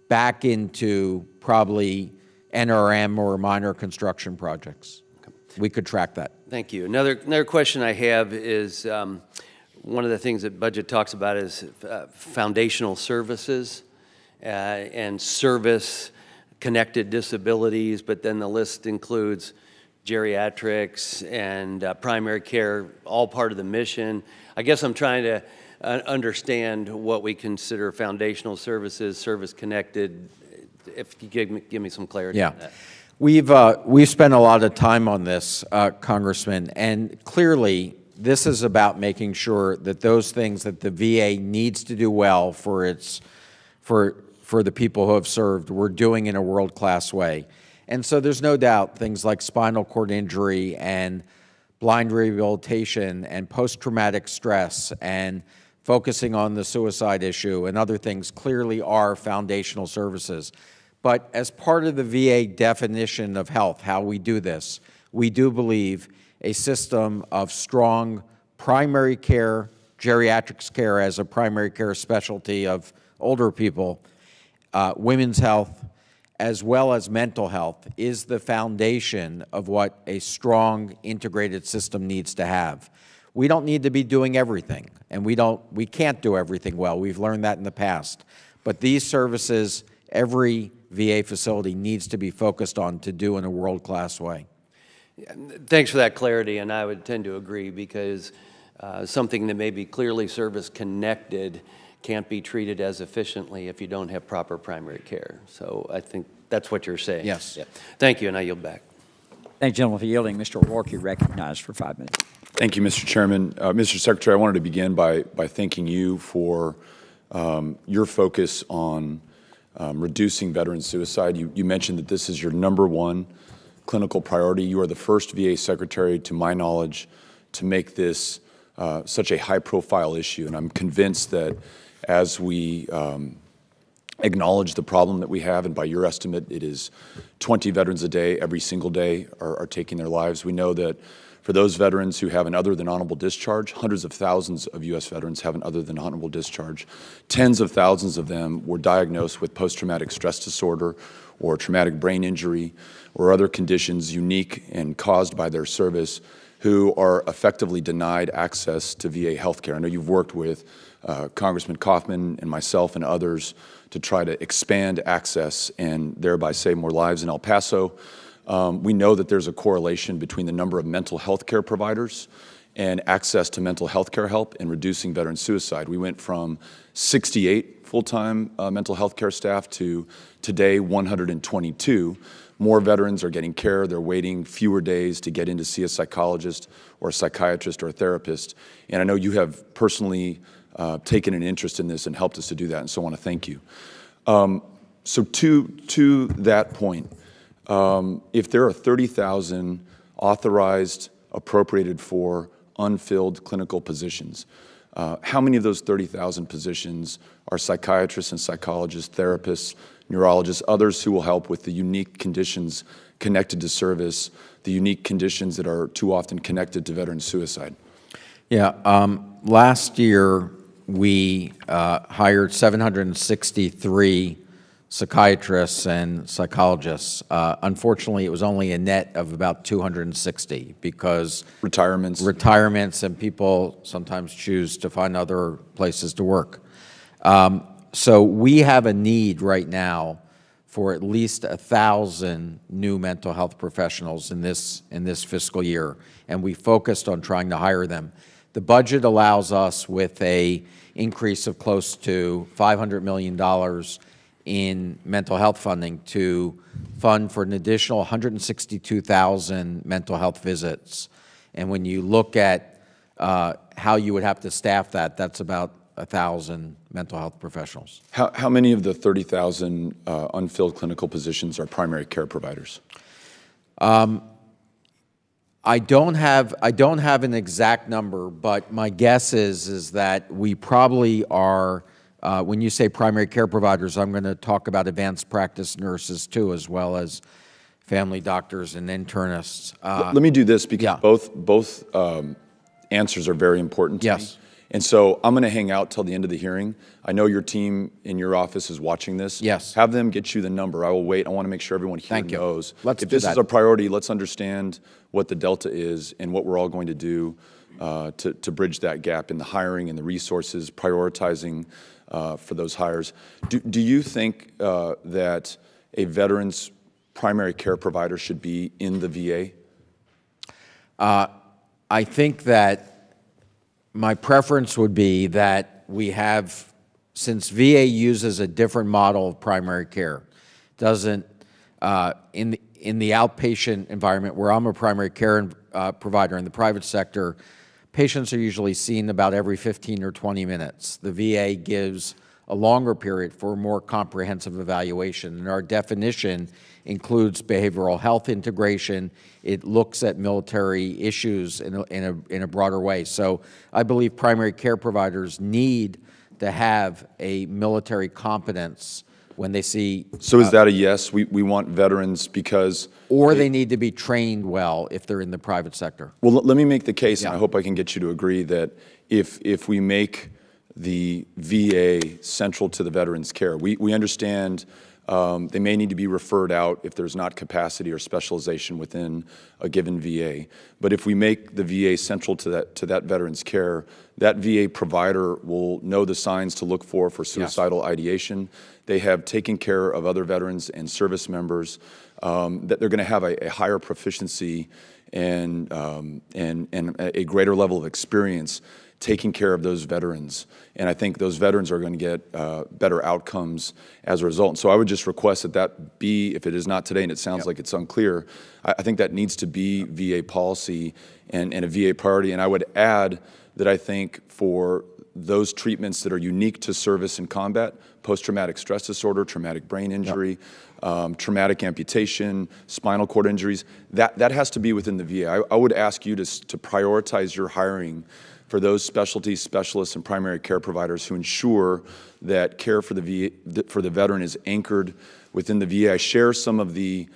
back into probably NRM or minor construction projects. Okay. We could track that. Thank you. Another question I have is, one of the things that budget talks about is foundational services and service-connected disabilities, but then the list includes geriatrics and primary care, all part of the mission. I guess I'm trying to understand what we consider foundational services, service-connected, if you give me some clarity on that. We've spent a lot of time on this, Congressman, and clearly this is about making sure that those things that the VA needs to do well for the people who have served, we're doing in a world-class way. And so there's no doubt things like spinal cord injury and blind rehabilitation and post-traumatic stress and focusing on the suicide issue and other things clearly are foundational services. But as part of the VA definition of health, how we do this, we do believe a system of strong primary care, geriatrics care as a primary care specialty of older people, women's health, as well as mental health, is the foundation of what a strong integrated system needs to have. We don't need to be doing everything, and we can't do everything well. We've learned that in the past. But these services every VA facility needs to be focused on to do in a world-class way. Thanks for that clarity, and I would tend to agree, because something that may be clearly service-connected can't be treated as efficiently if you don't have proper primary care. So I think that's what you're saying. Yes. Yeah. Thank you, and I yield back. Thank you, gentlemen, for yielding. Mr. O'Rourke, you're recognized for 5 minutes. Thank you, Mr. Chairman. Mr. Secretary, I wanted to begin by thanking you for your focus on reducing veteran suicide. You mentioned that this is your #1 clinical priority. You are the first VA Secretary, to my knowledge, to make this such a high-profile issue, and I'm convinced that as we acknowledge the problem that we have, and by your estimate, it is 20 veterans a day, every single day, are taking their lives. We know that for those veterans who have an other than honorable discharge, hundreds of thousands of U.S. veterans have an other than honorable discharge. Tens of thousands of them were diagnosed with post-traumatic stress disorder or traumatic brain injury or other conditions unique and caused by their service, who are effectively denied access to VA health care. I know you've worked with Congressman Kaufman and myself and others to try to expand access and thereby save more lives in El Paso. We know that there's a correlation between the number of mental health care providers and access to mental health care help in reducing veteran suicide. We went from 68 full-time mental health care staff to today 122. More veterans are getting care. They're waiting fewer days to get in to see a psychologist or a psychiatrist or a therapist. And I know you have personally taken an interest in this and helped us to do that, and so I want to thank you. So to that point, if there are 30,000 authorized, appropriated for, unfilled clinical positions, how many of those 30,000 positions are psychiatrists and psychologists, therapists, neurologists, others who will help with the unique conditions connected to service, the unique conditions that are too often connected to veteran suicide? Yeah, last year we hired 763 psychiatrists and psychologists. Unfortunately, it was only a net of about 260 because retirements and people sometimes choose to find other places to work. So we have a need right now for at least 1,000 new mental health professionals in this fiscal year, and we focused on trying to hire them. The budget allows us, with a increase of close to $500 million in mental health funding, to fund for an additional 162,000 mental health visits. And when you look at how you would have to staff that, that's about 1,000 mental health professionals. How many of the 30,000 unfilled clinical positions are primary care providers? I don't have an exact number, but my guess is that we probably are. When you say primary care providers, I'm going to talk about advanced practice nurses too, as well as family doctors and internists. Let me do this, because both answers are very important to me. And so I'm going to hang out till the end of the hearing. I know your team in your office is watching this. Yes. Have them get you the number. I will wait. I want to make sure everyone here knows. If this is a priority, let's understand what the delta is and what we're all going to do to bridge that gap in the hiring and the resources, prioritizing for those hires. Do you think that a veteran's primary care provider should be in the VA? I think that my preference would be that we have, since VA uses a different model of primary care, doesn't, in the outpatient environment where I'm a primary care provider in the private sector, patients are usually seen about every 15 or 20 minutes. The VA gives a longer period for a more comprehensive evaluation, and our definition includes behavioral health integration. It looks at military issues in a broader way. So I believe primary care providers need to have a military competence when they see. So is that a yes? We want veterans because. Or they need to be trained well if they're in the private sector. Well, let me make the case, and I hope I can get you to agree that if we make the VA central to the veterans' care, we understand They may need to be referred out if there's not capacity or specialization within a given VA. But if we make the VA central to that veteran's care, that VA provider will know the signs to look for suicidal ideation. They have taken care of other veterans and service members, that they're going to have a higher proficiency and a greater level of experience taking care of those veterans. And I think those veterans are going to get better outcomes as a result. And so I would just request that that be, if it is not today and it sounds like it's unclear, I think that needs to be VA policy and a VA priority. And I would add that I think for those treatments that are unique to service and combat, post-traumatic stress disorder, traumatic brain injury, traumatic amputation, spinal cord injuries, that has to be within the VA. I would ask you to prioritize your hiring for those specialties, specialists, and primary care providers who ensure that care for the veteran is anchored within the VA. I share some of the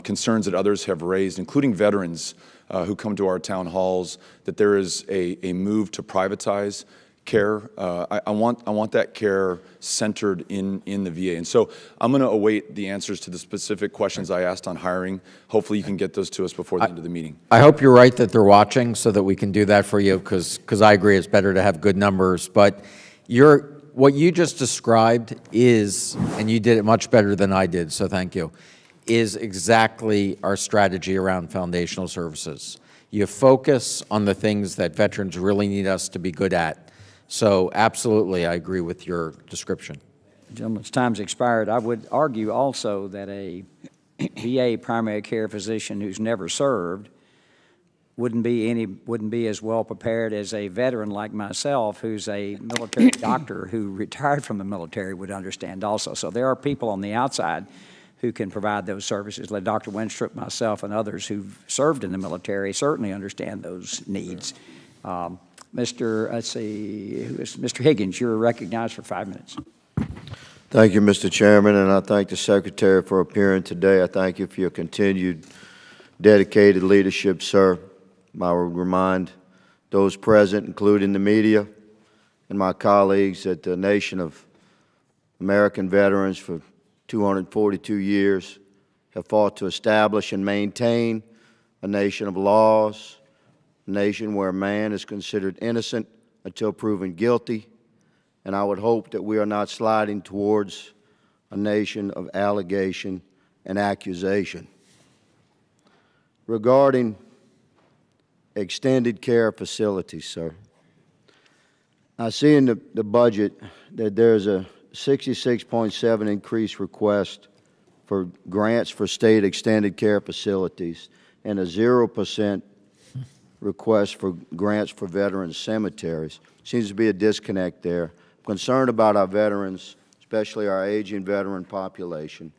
concerns that others have raised, including veterans who come to our town halls, that there is a move to privatize care. I want that care centered in the VA. And so I'm going to await the answers to the specific questions I asked on hiring. Hopefully you can get those to us before the end of the meeting. I hope you're right that they're watching so that we can do that for you, because I agree it's better to have good numbers. But what you just described is, and you did it much better than I did, so thank you, is exactly our strategy around foundational services. You focus on the things that veterans really need us to be good at. So absolutely, I agree with your description. Gentleman's time's expired. I would argue also that a VA primary care physician who's never served wouldn't be as well prepared as a veteran like myself, who's a military doctor who retired from the military, would understand also. So there are people on the outside who can provide those services. Like Dr. Winstrup, myself, and others who've served in the military certainly understand those needs. Mr. Higgins, you're recognized for 5 minutes. Thank you, Mr. Chairman, and I thank the Secretary for appearing today. I thank you for your continued dedicated leadership, sir. I will remind those present, including the media and my colleagues, that the nation of American veterans for 242 years have fought to establish and maintain a nation of laws, a nation where man is considered innocent until proven guilty, and I would hope that we are not sliding towards a nation of allegation and accusation. Regarding extended care facilities, sir, I see in the budget that there's a 66.7 increase request for grants for state extended care facilities and a 0% request for grants for veterans cemeteries. Seems to be a disconnect there. I'm concerned about our veterans, especially our aging veteran population,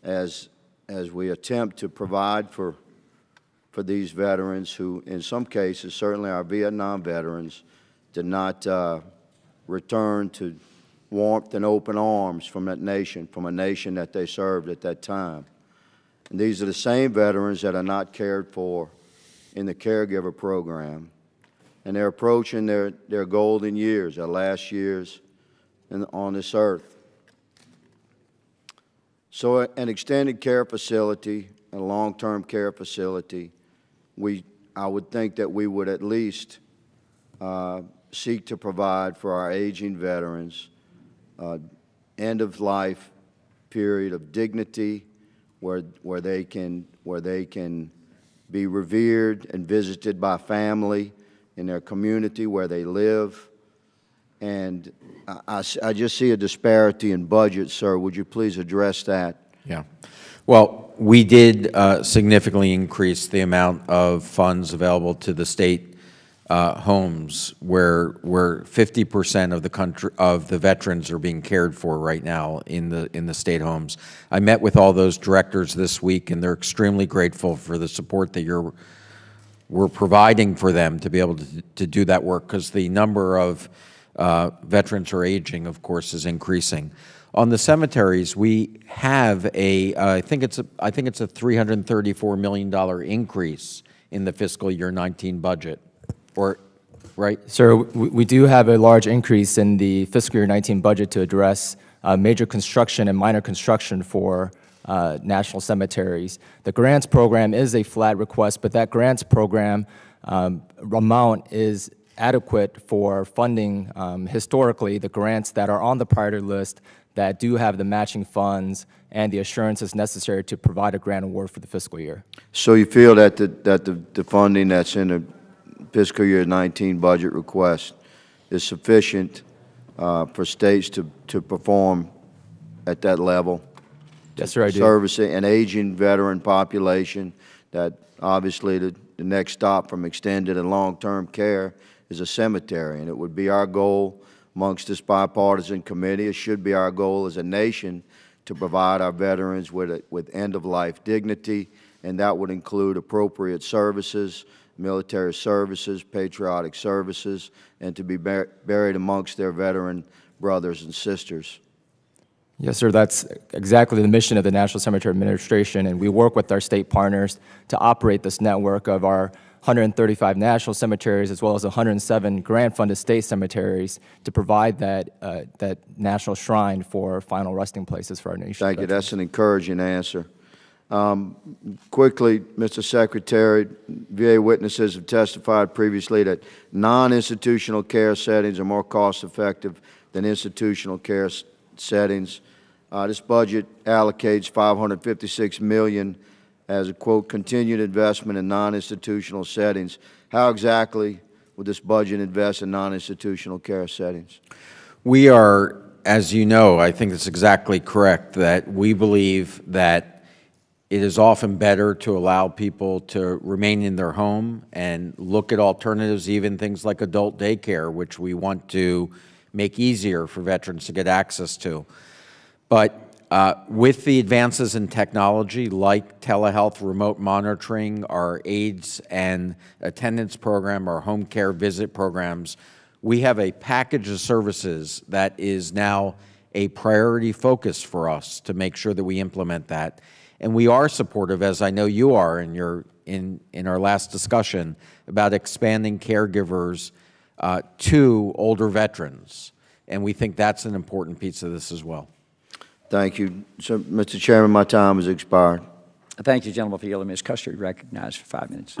as we attempt to provide for these veterans who, in some cases, certainly our Vietnam veterans, did not return to warmth and open arms from that nation, from a nation that they served at that time. And these are the same veterans that are not cared for in the caregiver program, and they're approaching their golden years, their last years on this earth. So an extended care facility, a long-term care facility, I would think that we would at least seek to provide for our aging veterans end-of-life period of dignity where they can be revered and visited by family in their community where they live. And I just see a disparity in budget, sir. Would you please address that? Yeah. Well, we did significantly increase the amount of funds available to the state homes where 50% of the country of the veterans are being cared for right now in the state homes. I met with all those directors this week, and they're extremely grateful for the support that we're providing for them to be able to do that work, because the number of veterans who are aging, of course, is increasing. On the cemeteries, we have I think it's a $334 million increase in the fiscal year 19 budget. Right? Sir, we do have a large increase in the fiscal year 19 budget to address major construction and minor construction for national cemeteries. The grants program is a flat request, but that grants program amount is adequate for funding historically the grants that are on the priority list that do have the matching funds and the assurances necessary to provide a grant award for the fiscal year. So you feel that the funding that's in the fiscal year 19 budget request is sufficient for states to perform at that level? Yes, sir, I do. Servicing an aging veteran population, that obviously the next stop from extended and long-term care is a cemetery, and it would be our goal amongst this bipartisan committee, it should be our goal as a nation to provide our veterans with end-of-life dignity, and that would include appropriate services, military services, patriotic services, and to be buried amongst their veteran brothers and sisters. Yes, sir, that's exactly the mission of the National Cemetery Administration, and we work with our state partners to operate this network of our 135 national cemeteries as well as 107 grant-funded state cemeteries to provide that national shrine for final resting places for our nation. Thank you. That's an encouraging answer. Quickly, Mr. Secretary, VA witnesses have testified previously that non-institutional care settings are more cost-effective than institutional care settings. This budget allocates $556 million as a, quote, continued investment in non-institutional settings. How exactly will this budget invest in non-institutional care settings? We are, as you know, I think it's exactly correct, that we believe that it is often better to allow people to remain in their home and look at alternatives, even things like adult daycare, which we want to make easier for veterans to get access to. But with the advances in technology like telehealth, remote monitoring, our AIDS and attendance program, our home care visit programs, we have a package of services that is now a priority focus for us to make sure that we implement that. And we are supportive, as I know you are in our last discussion, about expanding caregivers to older veterans. And we think that's an important piece of this as well. Thank you. So, Mr. Chairman, my time has expired. Thank you, gentleman, for yielding. Ms. Custer, recognized for 5 minutes.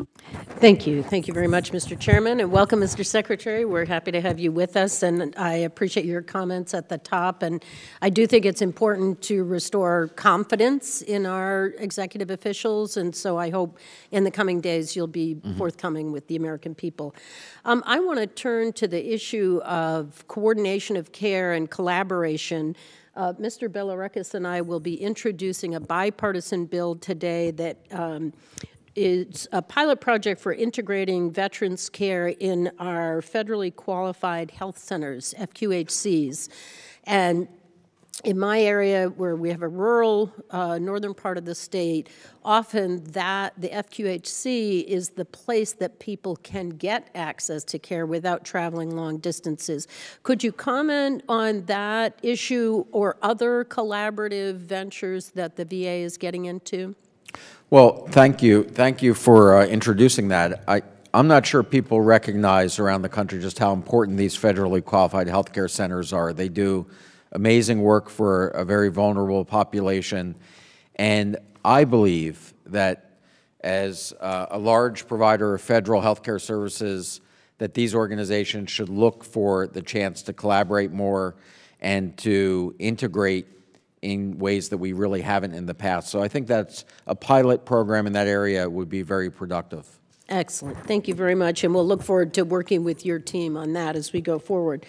Thank you. Thank you very much, Mr. Chairman, and welcome, Mr. Secretary. We're happy to have you with us, and I appreciate your comments at the top. And I do think it's important to restore confidence in our executive officials, and so I hope in the coming days you'll be forthcoming with the American people. I want to turn to the issue of coordination of care and collaboration. Mr. Belarekis and I will be introducing a bipartisan bill today that is a pilot project for integrating veterans care in our federally qualified health centers, FQHCs. And in my area, where we have a rural northern part of the state, often the FQHC is the place that people can get access to care without traveling long distances. Could you comment on that issue or other collaborative ventures that the VA is getting into? Well, thank you. Thank you for introducing that. I'm not sure people recognize around the country just how important these federally qualified healthcare centers are. They do amazing work for a very vulnerable population, and I believe that as a large provider of federal healthcare services, that these organizations should look for the chance to collaborate more and to integrate in ways that we really haven't in the past. So I think that's a pilot program in that area would be very productive. Excellent. Thank you very much, and we'll look forward to working with your team on that as we go forward.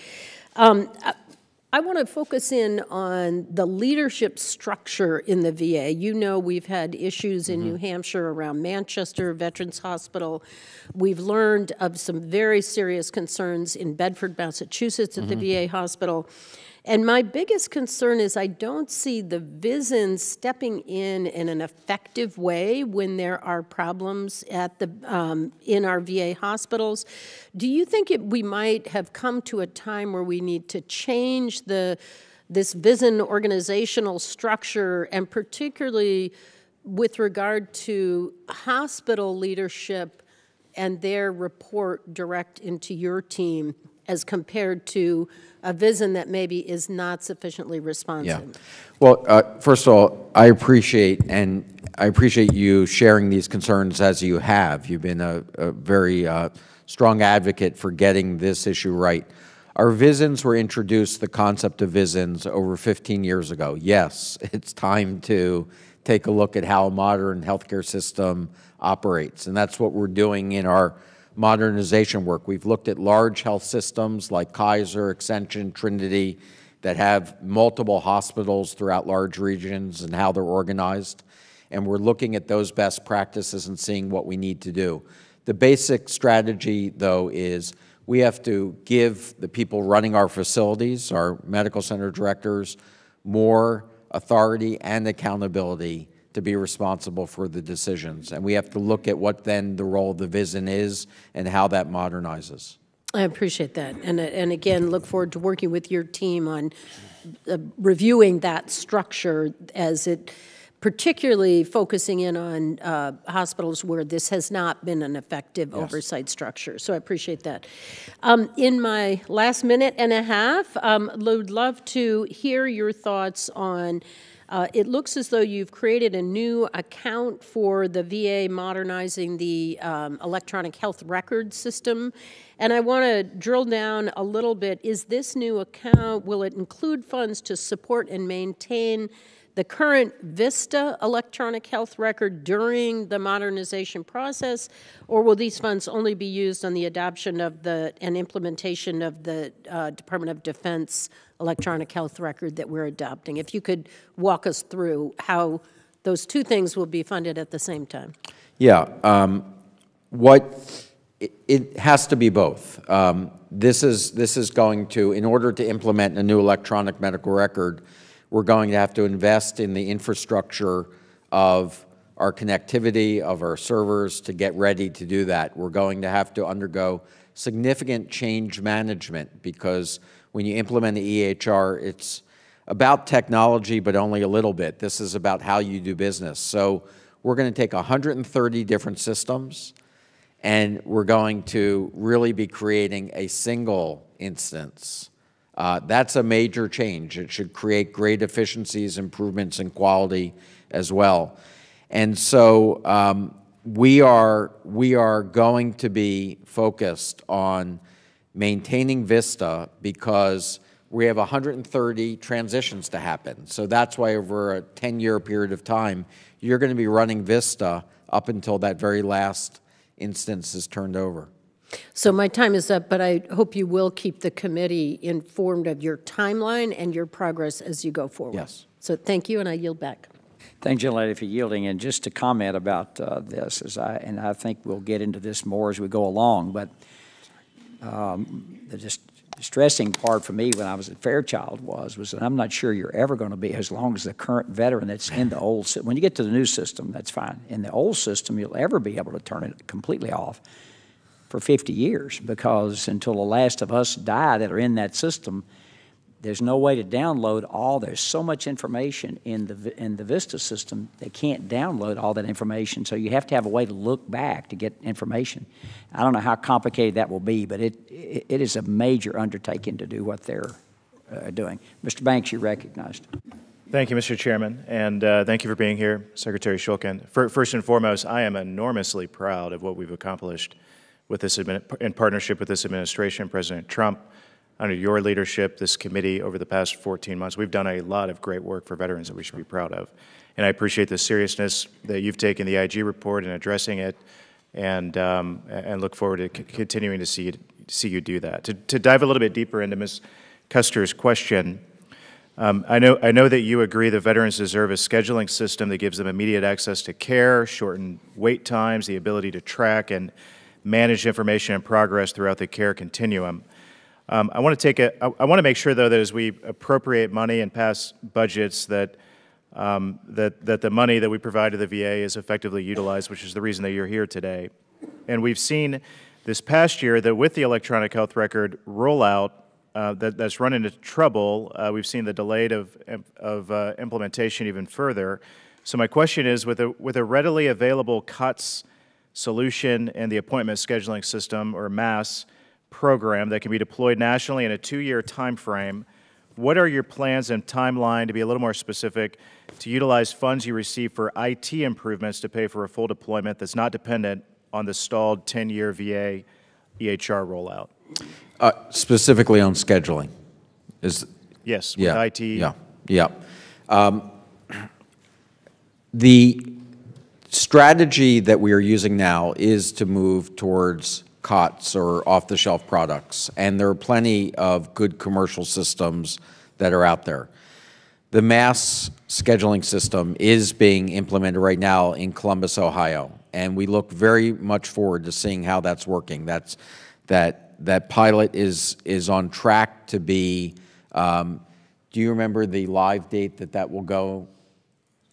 I want to focus in on the leadership structure in the VA. You know, we've had issues in New Hampshire around Manchester Veterans Hospital. We've learned of some very serious concerns in Bedford, Massachusetts at the VA hospital. And my biggest concern is I don't see the VISN stepping in an effective way when there are problems at in our VA hospitals. Do you think we might have come to a time where we need to change this VISN organizational structure, and particularly with regard to hospital leadership and their report direct into your team as compared to a VISN that maybe is not sufficiently responsive? Yeah. Well, first of all, I appreciate you sharing these concerns as you have. You've been a very strong advocate for getting this issue right. Our VISNs were introduced, the concept of VISNs, over 15 years ago. Yes, it's time to take a look at how a modern healthcare system operates, and that's what we're doing in our modernization work. We've looked at large health systems like Kaiser, Extension, Trinity, that have multiple hospitals throughout large regions and how they're organized, and we're looking at those best practices and seeing what we need to do. The basic strategy, though, is we have to give the people running our facilities, our medical center directors, more authority and accountability to be responsible for the decisions. And we have to look at what then the role of the VISN is and how that modernizes. I appreciate that. And again, look forward to working with your team on reviewing that structure as it, particularly focusing in on hospitals where this has not been an effective oversight structure. So I appreciate that. In my last minute and a half, would love to hear your thoughts on, it looks as though you've created a new account for the VA modernizing the electronic health record system. And I want to drill down a little bit. Is this new account, will it include funds to support and maintain the current VISTA electronic health record during the modernization process, or will these funds only be used on the adoption of and implementation of the Department of Defense electronic health record that we're adopting? If you could walk us through how those two things will be funded at the same time. Yeah, it has to be both. This is going to, in order to implement a new electronic medical record, we're going to have to invest in the infrastructure of our connectivity, of our servers to get ready to do that. We're going to have to undergo significant change management because when you implement the EHR, it's about technology, but only a little bit. This is about how you do business. So we're going to take 130 different systems, and we're going to really be creating a single instance. That's a major change. It should create great efficiencies, improvements in quality as well. And so we are going to be focused on maintaining VISTA because we have 130 transitions to happen. So that's why over a 10-year period of time, you're going to be running VISTA up until that very last instance is turned over. So my time is up, but I hope you will keep the committee informed of your timeline and your progress as you go forward. Yes. So thank you, and I yield back. Thank you, lady, for yielding. And just to comment about this, and I think we'll get into this more as we go along, but the distressing part for me when I was at Fairchild was that I'm not sure you're ever going to be as long as the current veteran that's in the old system. When you get to the new system, that's fine. In the old system, you'll ever be able to turn it completely off for 50 years because until the last of us die that are in that system, there's no way to download there's so much information in the VISTA system, they can't download all that information, so you have to have a way to look back to get information. I don't know how complicated that will be, but it is a major undertaking to do what they're doing. Mr. Banks, you're recognized. Thank you, Mr. Chairman, and thank you for being here, Secretary Shulkin. First and foremost, I am enormously proud of what we've accomplished with this in partnership with this administration, President Trump, under your leadership, this committee over the past 14 months. We've done a lot of great work for veterans that we should be proud of. And I appreciate the seriousness that you've taken the IG report and addressing it, and look forward to continuing to see you do that. To dive a little bit deeper into Ms. Custer's question, I know that you agree that veterans deserve a scheduling system that gives them immediate access to care, shortened wait times, the ability to track and manage information and progress throughout the care continuum. I want to make sure, though, that as we appropriate money and pass budgets, that the money that we provide to the VA is effectively utilized, which is the reason that you're here today. And we've seen this past year that with the electronic health record rollout that's run into trouble, we've seen the delay of implementation even further. So my question is, with a readily available COTS solution and the appointment scheduling system, or MAS, program that can be deployed nationally in a 2-year time frame. What are your plans and timeline, to be a little more specific, to utilize funds you receive for IT improvements to pay for a full deployment that's not dependent on the stalled 10-year VA EHR rollout? Specifically on scheduling. Yes, with IT. Yeah. The strategy that we are using now is to move towards COTS or off-the-shelf products, and there are plenty of good commercial systems that are out there. The mass scheduling system is being implemented right now in Columbus, Ohio, and we look very much forward to seeing how that's working. That pilot is on track to be, do you remember the live date that will go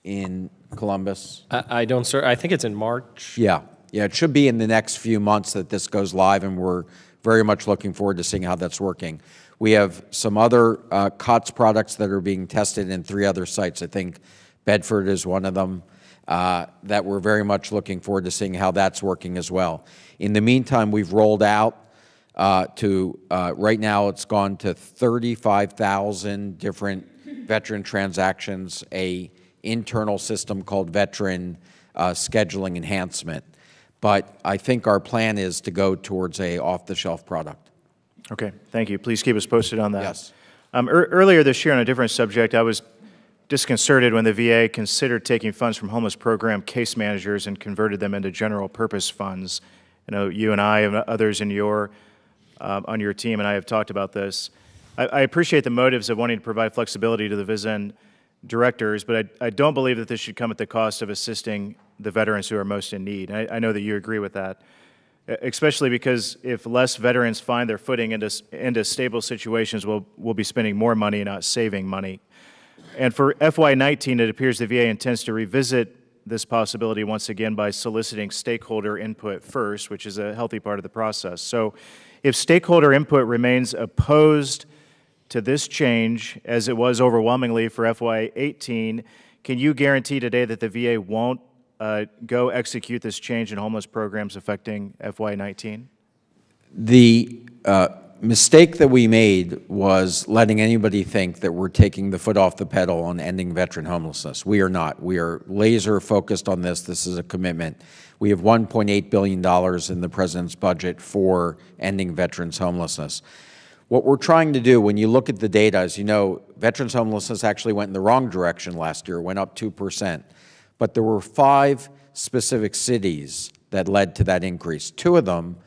in Columbus? I don't, sir. I think it's in March. Yeah, it should be in the next few months that this goes live, and we're very much looking forward to seeing how that's working. We have some other COTS products that are being tested in 3 other sites. I think Bedford is one of them that we're very much looking forward to seeing how that's working as well. In the meantime, we've rolled out right now it's gone to 35,000 different veteran transactions, a internal system called Veteran Scheduling Enhancement. But I think our plan is to go towards a off-the-shelf product. Okay, thank you. Please keep us posted on that. Yes. Earlier this year on a different subject, I was disconcerted when the VA considered taking funds from homeless program case managers and converted them into general purpose funds. You know, you and I and others in on your team and I have talked about this. I appreciate the motives of wanting to provide flexibility to the VISN directors, but I don't believe that this should come at the cost of assisting the veterans who are most in need. I know that you agree with that, especially because if less veterans find their footing into stable situations, we'll be spending more money, not saving money. And for FY19, it appears the VA intends to revisit this possibility once again by soliciting stakeholder input first, which is a healthy part of the process. So if stakeholder input remains opposed to this change, as it was overwhelmingly for FY18, can you guarantee today that the VA won't go execute this change in homeless programs affecting FY19? The mistake that we made was letting anybody think that we're taking the foot off the pedal on ending veteran homelessness. We are not. We are laser focused on this. This is a commitment. We have $1.8 billion in the President's budget for ending veterans homelessness. What we're trying to do, when you look at the data, as you know, veterans homelessness actually went in the wrong direction last year, went up 2%. But there were 5 specific cities that led to that increase. 2 of them,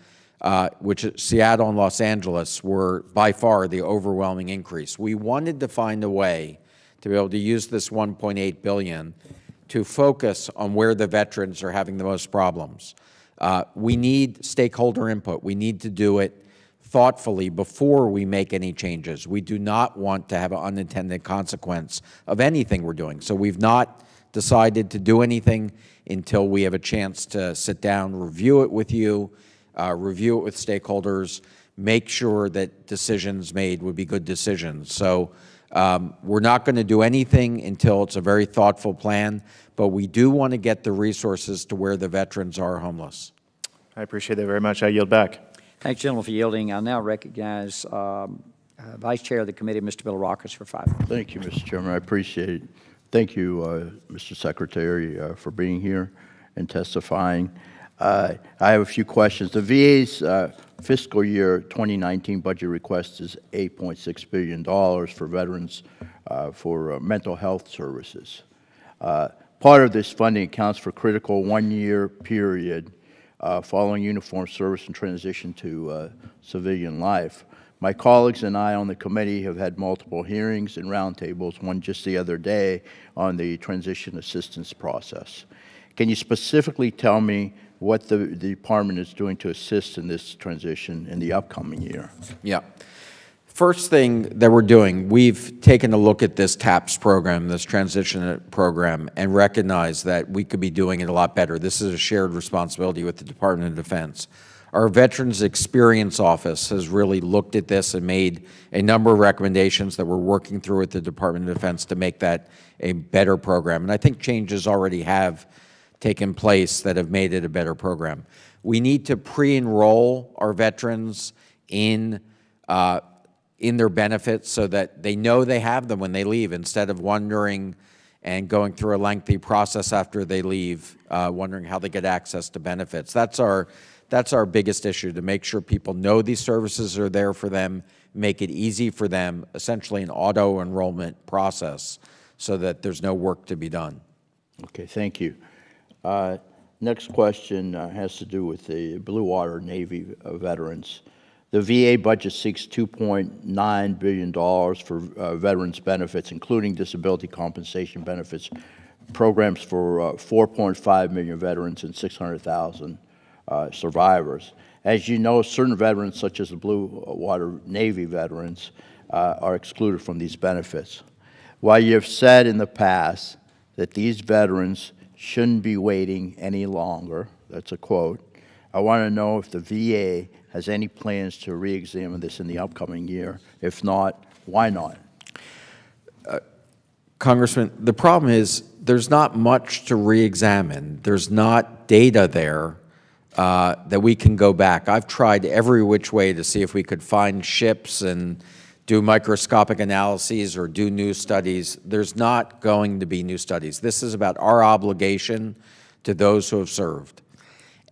which is Seattle and Los Angeles, were by far the overwhelming increase. We wanted to find a way to be able to use this $1.8 billion to focus on where the veterans are having the most problems. We need stakeholder input. We need to do it thoughtfully before we make any changes. We do not want to have an unintended consequence of anything we're doing. So we've not decided to do anything until we have a chance to sit down, review it with you, review it with stakeholders, make sure that decisions made would be good decisions. So we're not going to do anything until it's a very thoughtful plan, but we do want to get the resources to where the veterans are homeless. I appreciate that very much. I yield back. Thanks, gentlemen, for yielding. I now recognize Vice Chair of the committee, Mr. Bill Rockus, for 5 minutes. Thank you, Mr. Chairman. I appreciate it. Thank you, Mr. Secretary, for being here and testifying. I have a few questions. The VA's fiscal year 2019 budget request is $8.6 billion for veterans for mental health services. Part of this funding accounts for critical 1-year period following uniform service and transition to civilian life. My colleagues and I on the committee have had multiple hearings and roundtables, one just the other day, on the transition assistance process. Can you specifically tell me what the department is doing to assist in this transition in the upcoming year? Yeah. First thing that we're doing, we've taken a look at this TAPS program, this transition program, and recognized that we could be doing it a lot better. This is a shared responsibility with the Department of Defense. Our Veterans Experience Office has really looked at this and made a number of recommendations that we're working through with the Department of Defense to make that a better program. And I think changes already have taken place that have made it a better program. We need to pre-enroll our veterans in their benefits so that they know they have them when they leave, instead of wondering and going through a lengthy process after they leave, wondering how they get access to benefits. That's our biggest issue, to make sure people know these services are there for them, make it easy for them, essentially an auto-enrollment process, so that there's no work to be done. Okay, thank you. Next question has to do with the Blue Water Navy veterans. The VA budget seeks $2.9 billion for veterans benefits, including disability compensation benefits, programs for 4.5 million veterans and 600,000 survivors. As you know, certain veterans, such as the Blue Water Navy veterans, are excluded from these benefits. While you have said in the past that these veterans shouldn't be waiting any longer, that's a quote, I want to know if the VA has any plans to re-examine this in the upcoming year. If not, why not? Congressman, the problem is there's not much to re-examine. There's not data there that we can go back. I've tried every which way to see if we could find ships and do microscopic analyses or do new studies. There's not going to be new studies. This is about our obligation to those who have served.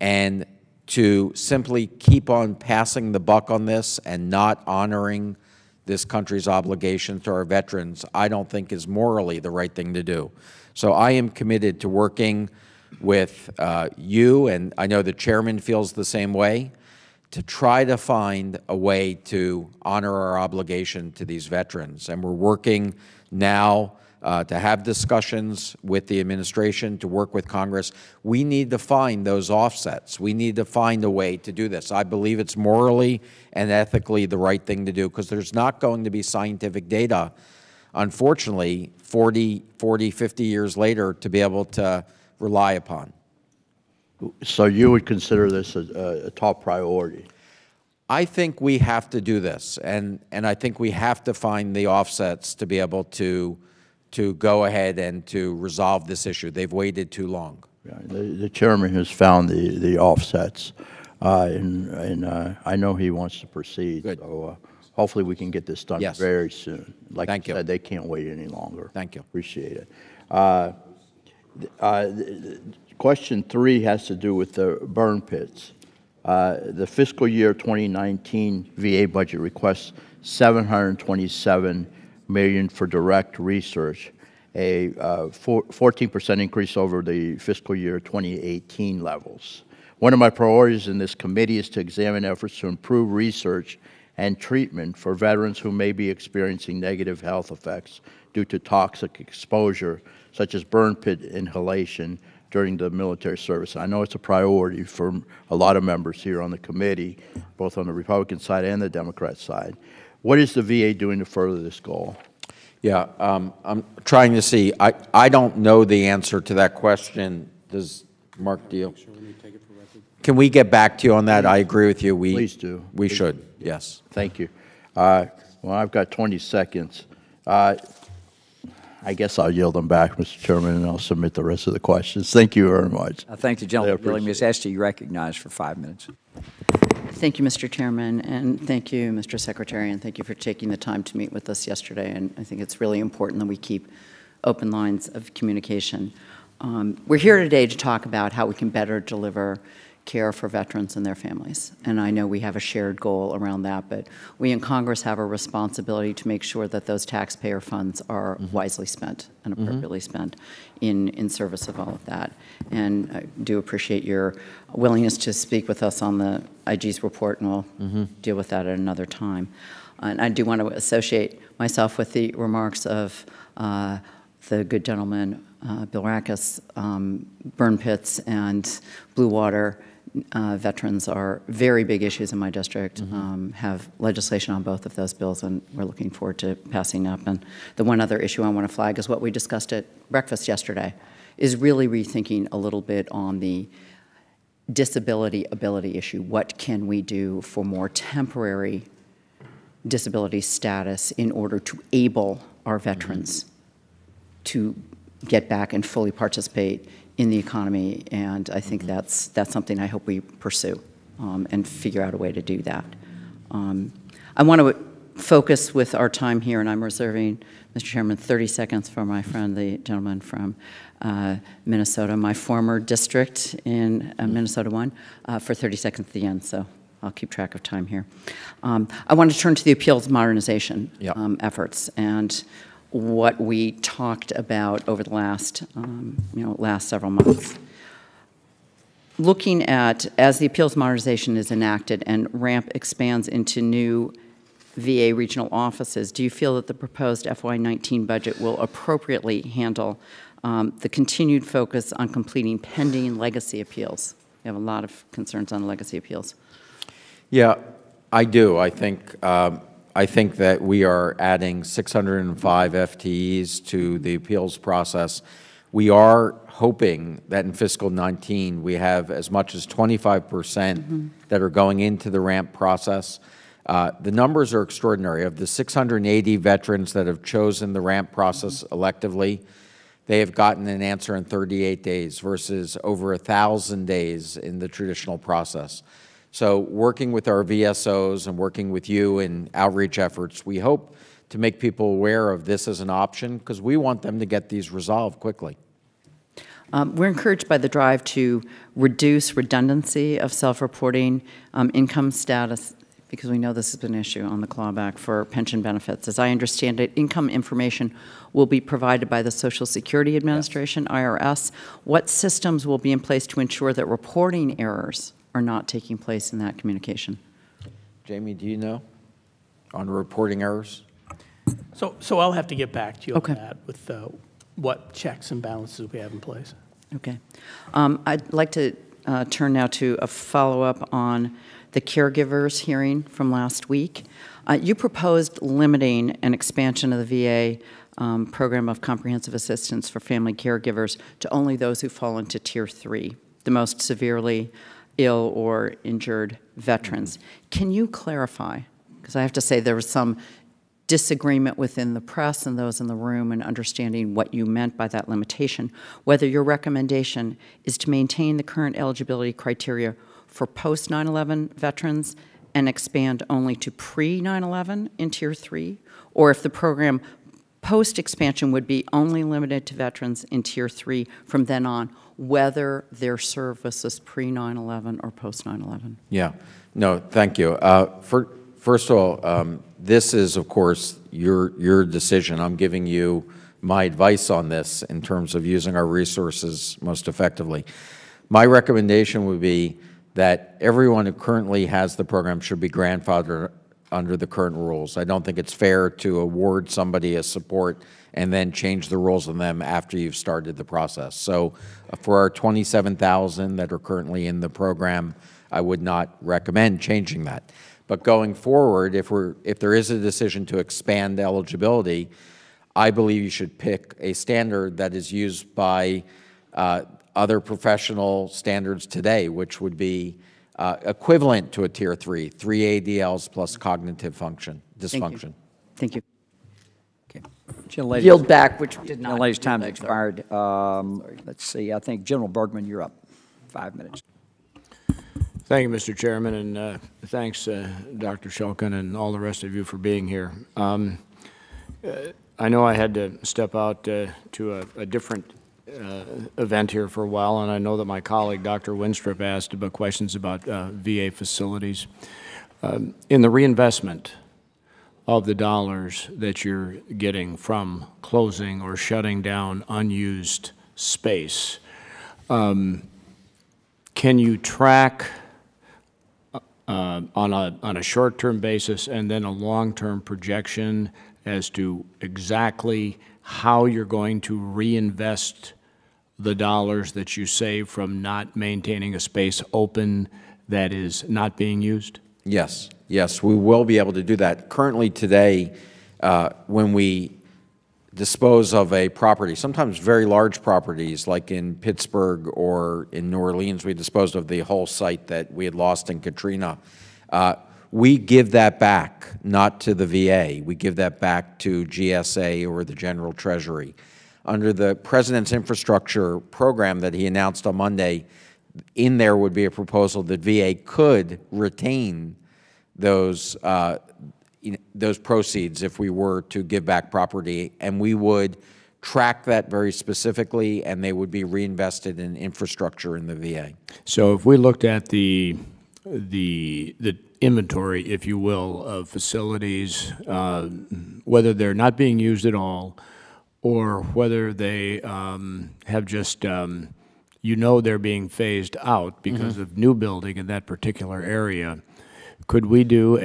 And to simply keep on passing the buck on this and not honoring this country's obligation to our veterans, I don't think is morally the right thing to do. So I am committed to working with you, and I know the chairman feels the same way, to try to find a way to honor our obligation to these veterans. And we're working now to have discussions with the administration, to work with Congress. We need to find those offsets. We need to find a way to do this. I believe it's morally and ethically the right thing to do, because there's not going to be scientific data, unfortunately, 40, 50 years later to be able to rely upon. So you would consider this a top priority? I think we have to do this, and I think we have to find the offsets to be able to go ahead and to resolve this issue. They've waited too long. Yeah, the chairman has found the offsets, and I know he wants to proceed. Good. So hopefully we can get this done very soon. Like I said, they can't wait any longer. Thank you. Appreciate it. Question 3 has to do with the burn pits. The fiscal year 2019 VA budget requests $727 million for direct research, a 14% increase over the fiscal year 2018 levels. One of my priorities in this committee is to examine efforts to improve research and treatment for veterans who may be experiencing negative health effects due to toxic exposure, such as burn pit inhalation during the military service. I know it's a priority for a lot of members here on the committee, both on the Republican side and the Democrat side. What is the VA doing to further this goal? Yeah, I'm trying to see. I don't know the answer to that question. Does Mark, do you? Can we get back to you on that? I agree with you. Please do. We should, yes. Thank you. Well, I've got 20 seconds. I guess I'll yield them back, Mr. Chairman, and I'll submit the rest of the questions. Thank you very much. I thank the gentleman. Really, Ms. Esty, you recognized for 5 minutes. Thank you, Mr. Chairman, and thank you, Mr. Secretary, and thank you for taking the time to meet with us yesterday. And I think it's really important that we keep open lines of communication. We're here today to talk about how we can better deliver care for veterans and their families. And I know we have a shared goal around that, but we in Congress have a responsibility to make sure that those taxpayer funds are wisely spent and appropriately spent in service of all of that. And I do appreciate your willingness to speak with us on the IG's report, and we'll deal with that at another time. And I do want to associate myself with the remarks of the good gentleman, Bill Rackus. Burn pits and blue water veterans are very big issues in my district. Have legislation on both of those bills, and we're looking forward to passing up. And the one other issue I want to flag is what we discussed at breakfast yesterday, is really rethinking a little bit on the disability ability issue. What can we do for more temporary disability status in order to able our veterans to get back and fully participate in the economy? And I think that's something I hope we pursue and figure out a way to do that. I want to focus with our time here, and I'm reserving, Mr. Chairman, 30 seconds for my friend, the gentleman from Minnesota, my former district in Minnesota 1, for 30 seconds at the end, so I'll keep track of time here. I want to turn to the appeals modernization efforts and what we talked about over the last, last several months. Looking at, as the appeals modernization is enacted and RAMP expands into new VA regional offices, do you feel that the proposed FY19 budget will appropriately handle the continued focus on completing pending legacy appeals? We have a lot of concerns on legacy appeals. Yeah, I do. I think that we are adding 605 FTEs to the appeals process. We are hoping that in fiscal 19 we have as much as 25% that are going into the RAMP process. The numbers are extraordinary. Of the 680 veterans that have chosen the RAMP process electively, they have gotten an answer in 38 days versus over 1,000 days in the traditional process. So working with our VSOs and working with you in outreach efforts, we hope to make people aware of this as an option because we want them to get these resolved quickly. We're encouraged by the drive to reduce redundancy of self-reporting income status because we know this has been an issue on the clawback for pension benefits. As I understand it, income information will be provided by the Social Security Administration, IRS. What systems will be in place to ensure that reporting errors are not taking place in that communication? Jamie, do you know on reporting errors? So I'll have to get back to you Okay. on that with what checks and balances we have in place. Okay. I'd like to turn now to a follow-up on the caregivers hearing from last week. You proposed limiting an expansion of the VA program of comprehensive assistance for family caregivers to only those who fall into Tier 3, the most severely ill or injured veterans. Can you clarify? Because I have to say there was some disagreement within the press and those in the room in understanding what you meant by that limitation, whether your recommendation is to maintain the current eligibility criteria for post-9/11 veterans and expand only to pre-9/11 in Tier 3, or if the program post-expansion would be only limited to veterans in Tier 3 from then on, whether their service is pre-9/11 or post-9/11. Yeah. No, thank you. First of all, this is, of course, your decision. I'm giving you my advice on this in terms of using our resources most effectively. My recommendation would be that everyone who currently has the program should be grandfathered under the current rules. I don't think it's fair to award somebody a support and then change the rules on them after you've started the process. So for our 27,000 that are currently in the program, I would not recommend changing that. But going forward, if there is a decision to expand eligibility, I believe you should pick a standard that is used by other professional standards today, which would be equivalent to a Tier 3, 3 ADLs plus cognitive function, dysfunction. Thank you. Okay. Yield back, which did not. Ladies, time expired. Let's see. I think General Bergman, you're up. 5 minutes. Thank you, Mr. Chairman, and thanks, Dr. Shulkin, and all the rest of you for being here. I know I had to step out to a different event here for a while, and I know that my colleague, Dr. Winstrup, asked about questions about VA facilities. In the reinvestment of the dollars that you're getting from closing or shutting down unused space, can you track on a short-term basis and then a long-term projection as to exactly how you're going to reinvest the dollars that you save from not maintaining a space open that is not being used? Yes, yes, we will be able to do that. Currently today, when we dispose of a property, sometimes very large properties like in Pittsburgh or in New Orleans, we disposed of the whole site that we had lost in Katrina. We give that back, not to the VA. We give that back to GSA or the General Treasury. Under the President's infrastructure program that he announced on Monday, in there would be a proposal that VA could retain those those proceeds if we were to give back property, and we would track that very specifically, and they would be reinvested in infrastructure in the VA. So if we looked at the inventory, if you will, of facilities, whether they're not being used at all, or whether they have just, they're being phased out because of new building in that particular area, could we do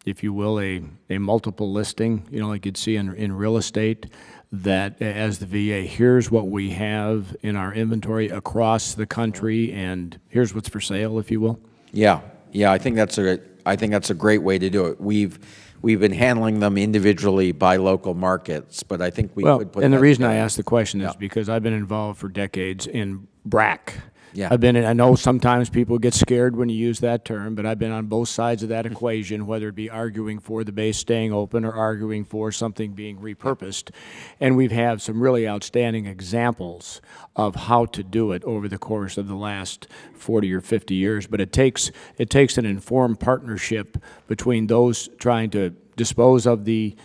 if you will, a multiple listing, like you'd see in real estate, that as the VA, here's what we have in our inventory across the country, and here's what's for sale, if you will? Yeah, I think that's a great way to do it. We've been handling them individually by local markets, but I think we could put. And the reason I together. asked the question is because I've been involved for decades in BRAC. Yeah. I know sometimes people get scared when you use that term, but I've been on both sides of that equation, whether it be arguing for the base staying open or arguing for something being repurposed. And we've had some really outstanding examples of how to do it over the course of the last 40 or 50 years. But it takes an informed partnership between those trying to dispose of the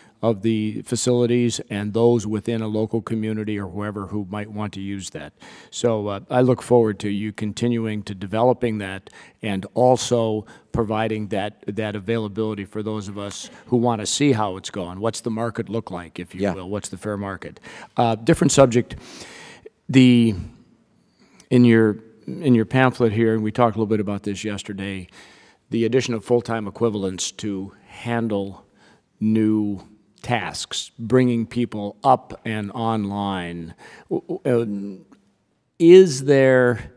facilities and those within a local community or whoever who might want to use that. So I look forward to you continuing to developing that and also providing that availability for those of us who want to see how it's going. What's the market look like, if you will? What's the fair market? Different subject. In your pamphlet here, and we talked a little bit about this yesterday, the addition of full-time equivalents to handle new tasks, bringing people up and online. Is there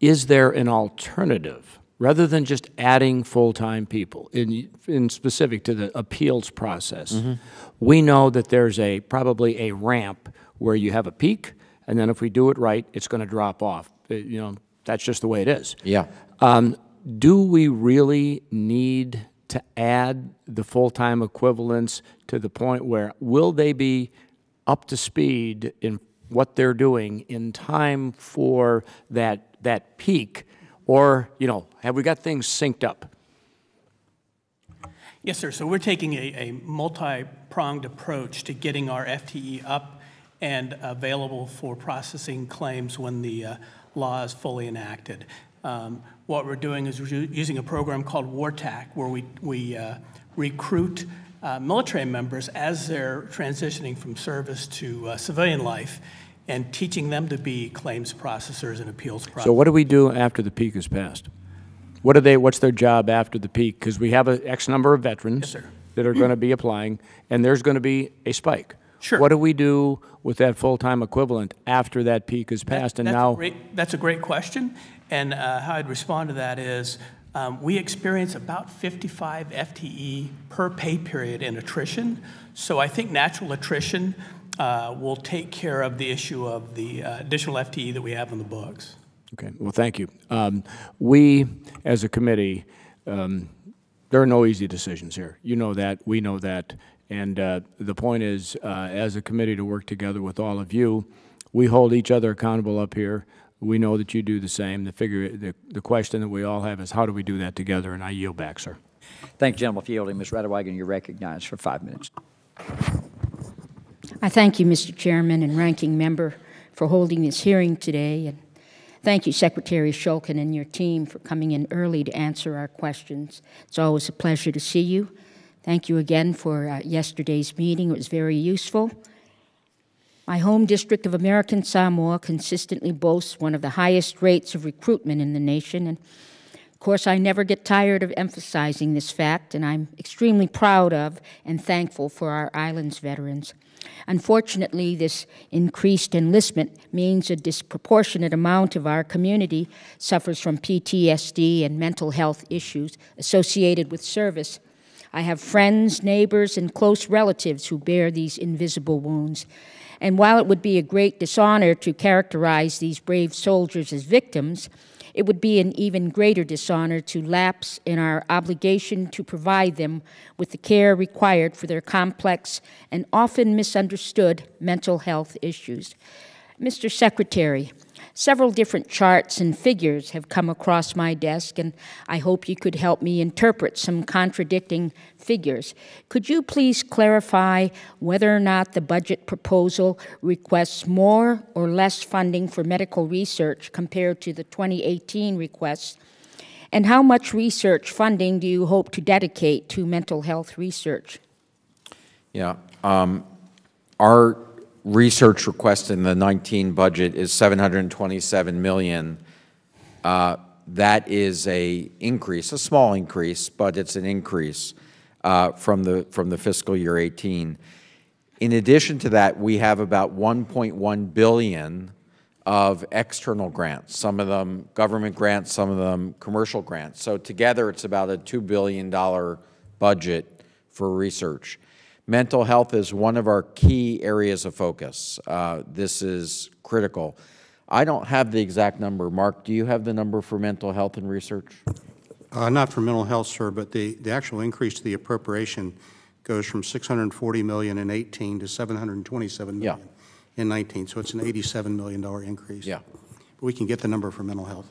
an alternative, rather than just adding full-time people, in specific to the appeals process? We know that there's probably a ramp where you have a peak, and then if we do it right, it's going to drop off. That's just the way it is. Yeah. Do we really need to add the full-time equivalents to the point where will they be up to speed in what they're doing in time for that peak, or have we got things synced up? Yes, sir. So we're taking a multi-pronged approach to getting our FTE up and available for processing claims when the law is fully enacted. What we're doing is we're using a program called WarTac, where we recruit military members as they're transitioning from service to civilian life and teaching them to be claims processors and appeals processors. So what do we do after the peak is passed? What's their job after the peak? Because we have an X number of veterans that are going to be applying, and there's going to be a spike. Sure. What do we do with that full-time equivalent after that peak is passed? That's a great question. And how I'd respond to that is we experience about 55 FTE per pay period in attrition. So I think natural attrition will take care of the issue of the additional FTE that we have in the books. Okay. Well, thank you. We, as a committee, there are no easy decisions here. You know that. We know that. And the point is, as a committee, to work together with all of you. We hold each other accountable up here. We know that you do the same. The question that we all have is, how do we do that together? And I yield back, sir. Thank you, gentleman, for yielding. Ms. Radewagen, you're recognized for 5 minutes. I thank you, Mr. Chairman and Ranking Member, for holding this hearing today. And thank you, Secretary Shulkin and your team, for coming in early to answer our questions. It's always a pleasure to see you. Thank you again for yesterday's meeting. It was very useful. My home district of American Samoa consistently boasts one of the highest rates of recruitment in the nation. And of course, I never get tired of emphasizing this fact, and I'm extremely proud of and thankful for our island's veterans. Unfortunately, this increased enlistment means a disproportionate amount of our community suffers from PTSD and mental health issues associated with service. I have friends, neighbors, and close relatives who bear these invisible wounds. And while it would be a great dishonor to characterize these brave soldiers as victims, it would be an even greater dishonor to lapse in our obligation to provide them with the care required for their complex and often misunderstood mental health issues. Mr. Secretary, Several different charts and figures have come across my desk, and I hope you could help me interpret some contradicting figures. Could you please clarify whether or not the budget proposal requests more or less funding for medical research compared to the 2018 requests? And how much research funding do you hope to dedicate to mental health research? Yeah. Our research request in the 19 budget is $727 million. That is a increase, a small increase, but it's an increase from the fiscal year 18. In addition to that, we have about $1.1 billion of external grants, some of them government grants, some of them commercial grants. So together, it's about a $2 billion budget for research. Mental health is one of our key areas of focus. This is critical. I don't have the exact number. Mark, do you have the number for mental health and research? Not for mental health, sir, but the actual increase to the appropriation goes from $640 million in 18 to $727 million in 19. So it's an $87 million increase. Yeah. But we can get the number for mental health.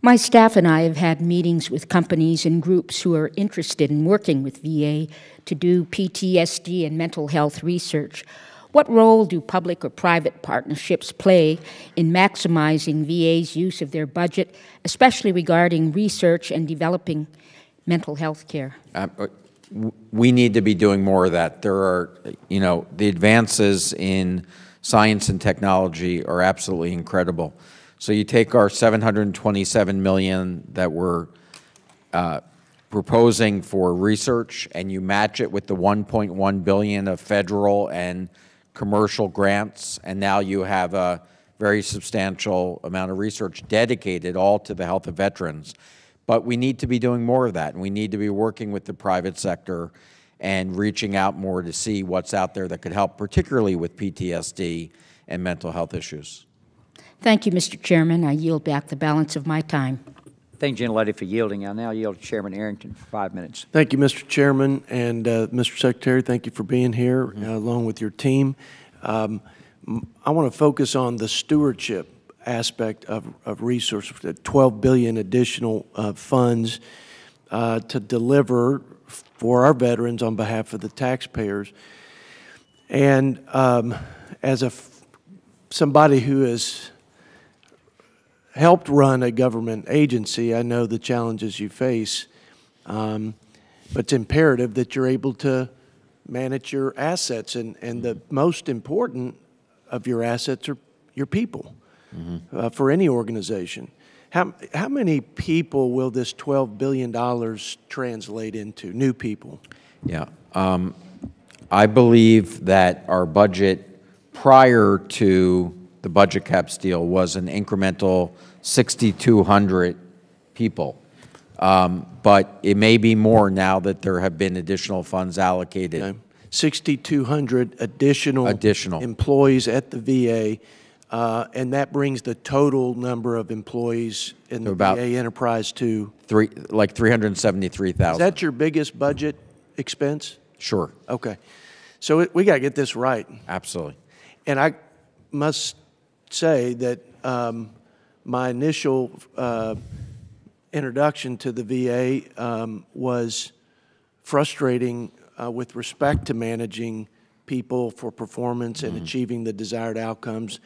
My staff and I have had meetings with companies and groups who are interested in working with VA to do PTSD and mental health research. What role do public or private partnerships play in maximizing VA's use of their budget, especially regarding research and developing mental health care? We need to be doing more of that. There are, the advances in science and technology are absolutely incredible. So you take our $727 million that we're proposing for research, and you match it with the $1.1 billion of federal and commercial grants, and now you have a very substantial amount of research dedicated all to the health of veterans. But we need to be doing more of that, and we need to be working with the private sector and reaching out more to see what's out there that could help, particularly with PTSD and mental health issues. Thank you, Mr. Chairman. I yield back the balance of my time. Thank you, gentlelady, for yielding. I now yield to Chairman Arrington for 5 minutes. Thank you, Mr. Chairman, and Mr. Secretary, thank you for being here along with your team. I want to focus on the stewardship aspect of research, $12 billion additional funds to deliver for our veterans on behalf of the taxpayers. And as somebody who has helped run a government agency, I know the challenges you face, but it's imperative that you're able to manage your assets, and the most important of your assets are your people for any organization. How many people will this $12 billion translate into, new people? Yeah, I believe that our budget prior to the budget caps deal was an incremental 6,200 people. But it may be more now that there have been additional funds allocated. Okay. 6,200 additional employees at the VA, and that brings the total number of employees in the VA enterprise to? Like 373,000. Is that your biggest budget expense? Sure. Okay. So we got to get this right. Absolutely. And I must say that my initial introduction to the VA was frustrating with respect to managing people for performance and achieving the desired outcomes.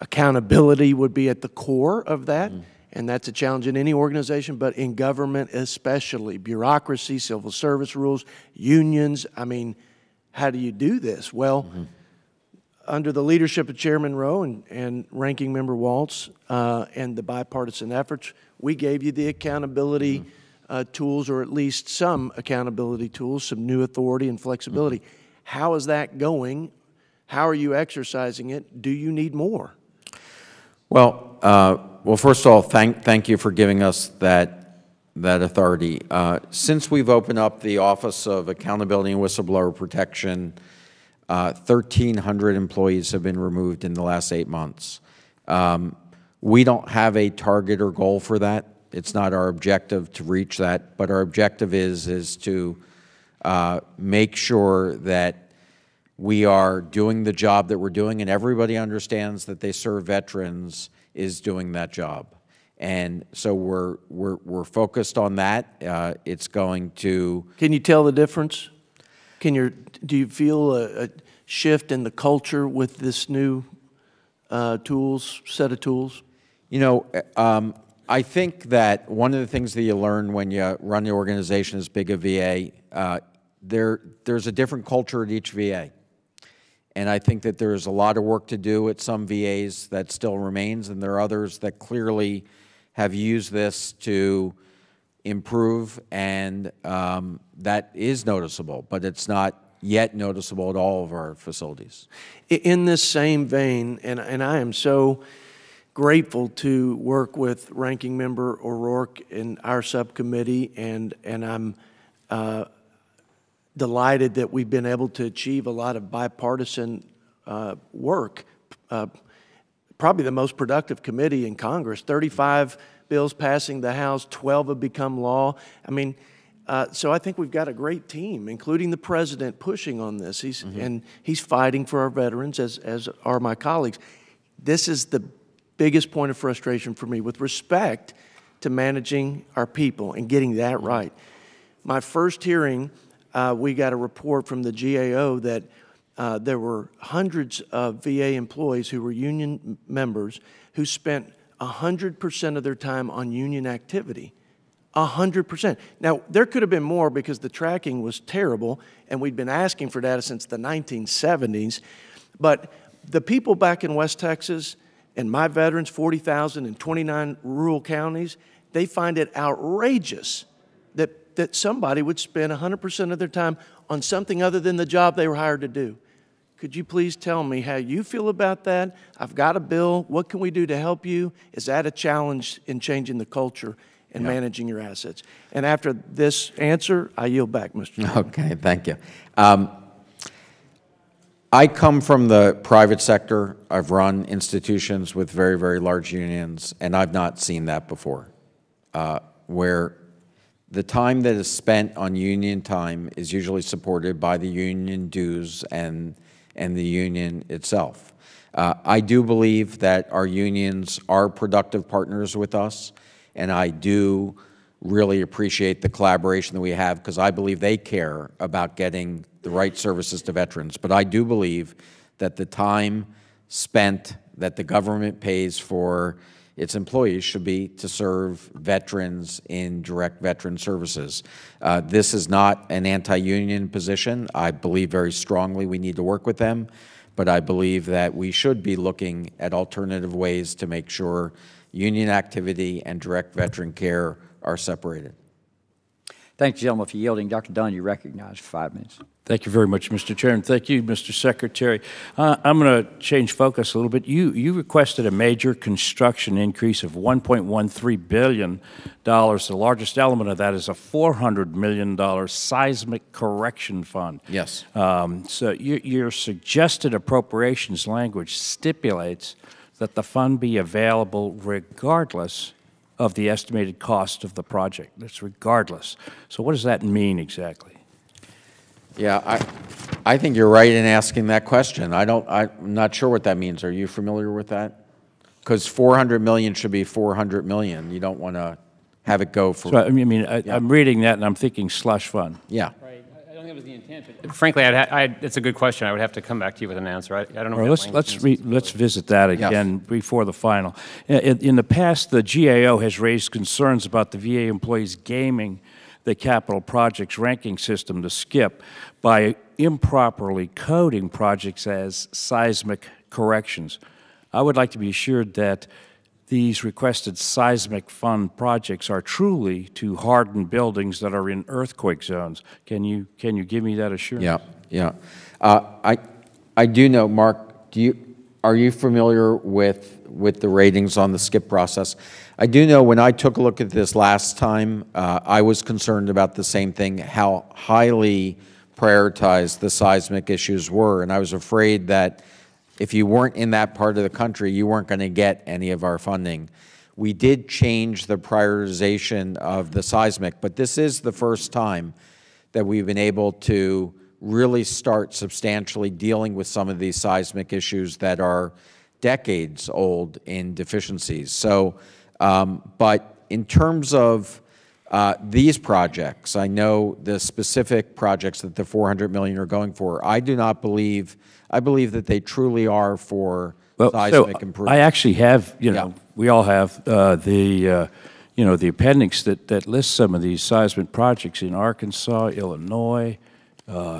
Accountability would be at the core of that, and that's a challenge in any organization, but in government especially. Bureaucracy, civil service rules, unions. I mean, how do you do this? Well, under the leadership of Chairman Rowe and Ranking Member Waltz and the bipartisan efforts, we gave you the accountability tools, or at least some accountability tools, some new authority and flexibility. How is that going? How are you exercising it? Do you need more? Well, first of all, thank you for giving us that authority. Since we've opened up the Office of Accountability and Whistleblower Protection, 1,300 employees have been removed in the last 8 months. We don't have a target or goal for that. It's not our objective to reach that, but our objective is to make sure that we are doing the job that we're doing, and everybody understands that they serve veterans is doing that job. And so we're focused on that. It's going to... Can you tell the difference? Do you feel a shift in the culture with this new set of tools? You know, I think that one of the things that you learn when you run the organization as big a VA, there's a different culture at each VA. And I think that there's a lot of work to do at some VAs that still remains, and there are others that clearly have used this to improve, and that is noticeable, but it's not yet noticeable at all of our facilities. In this same vein, and I am so grateful to work with Ranking Member O'Rourke in our subcommittee, and I'm delighted that we've been able to achieve a lot of bipartisan work. Probably the most productive committee in Congress. 35 bills passing the House, 12 have become law. I mean, so I think we've got a great team, including the President, pushing on this. And he's fighting for our veterans, as are my colleagues. This is the biggest point of frustration for me with respect to managing our people and getting that right. My first hearing, we got a report from the GAO that there were hundreds of VA employees who were union members who spent 100% of their time on union activity. 100%. Now, there could have been more because the tracking was terrible, and we'd been asking for data since the 1970s. But the people back in West Texas and my veterans, 40,000 in 29 rural counties, they find it outrageous that somebody would spend 100% of their time on something other than the job they were hired to do. Could you please tell me how you feel about that? I've got a bill. What can we do to help you? Is that a challenge in changing the culture and managing your assets? And after this answer, I yield back, Mr. Chairman. Okay, thank you. I come from the private sector. I've run institutions with very, very large unions, and I've not seen that before, where the time that is spent on union time is usually supported by the union dues and the union itself. I do believe that our unions are productive partners with us, and I do really appreciate the collaboration that we have because I believe they care about getting the right services to veterans. But I do believe that the time spent that the government pays for its employees should be to serve veterans in direct veteran services. This is not an anti-union position. I believe very strongly we need to work with them, but I believe that we should be looking at alternative ways to make sure union activity and direct veteran care are separated. Thank you, gentlemen, for yielding. Dr. Dunn, you recognize for 5 minutes. Thank you very much, Mr. Chair, and thank you, Mr. Secretary. I'm going to change focus a little bit. You requested a major construction increase of $1.13 billion. The largest element of that is a $400 million seismic correction fund. Yes. So your suggested appropriations language stipulates that the fund be available regardless of the estimated cost of the project. That's regardless. So what does that mean exactly? Yeah, I think you're right in asking that question. I'm not sure what that means. Are you familiar with that? Because $400 million should be $400 million. You don't want to have it go for. So, I'm reading that and I'm thinking slush fund. Yeah. Right. I don't think it was the intent. But frankly, it's a good question. I would have to come back to you with an answer. I don't know. Well, let's visit that again before the final. In the past, the GAO has raised concerns about the VA employees gaming the capital projects ranking system to skip by improperly coding projects as seismic corrections. I would like to be assured that these requested seismic fund projects are truly to harden buildings that are in earthquake zones. Can you give me that assurance? Yeah. I do know, Mark. Are you familiar with the ratings on the skip process? I do know when I took a look at this last time, I was concerned about the same thing, how highly prioritized the seismic issues were, and I was afraid that if you weren't in that part of the country, you weren't going to get any of our funding. We did change the prioritization of the seismic, but this is the first time that we've been able to really start substantially dealing with some of these seismic issues that are decades old in deficiencies. So, but in terms of these projects, I know the specific projects that the $400 million are going for. I do not believe, I believe that they truly are for seismic improvement. I actually have, we all have the appendix that lists some of these seismic projects in Arkansas, Illinois,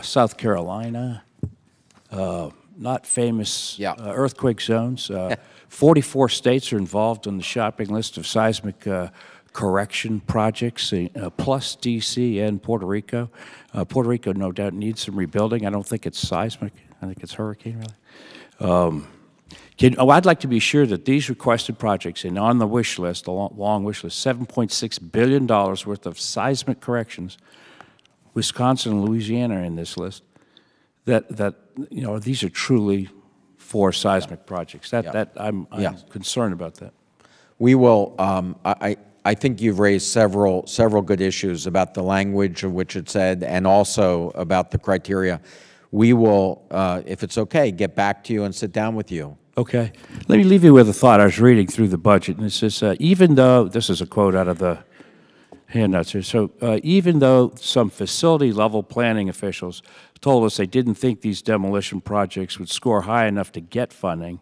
South Carolina, not famous earthquake zones. 44 states are involved in the shopping list of seismic correction projects, plus D.C. and Puerto Rico. Puerto Rico, no doubt, needs some rebuilding. I don't think it's seismic. I think it's hurricane, really. I'd like to be sure that these requested projects, and on the wish list, the long wish list, $7.6 billion worth of seismic corrections, Wisconsin and Louisiana are in this list, that these are truly for seismic projects. I'm concerned about that. We will, I think you've raised several good issues about the language of which it said and also about the criteria. We will, if it's okay, get back to you and sit down with you. Okay. Let me leave you with a thought. I was reading through the budget, and it says, even though, this is a quote out of the handouts here, so even though some facility-level planning officials told us they didn't think these demolition projects would score high enough to get funding,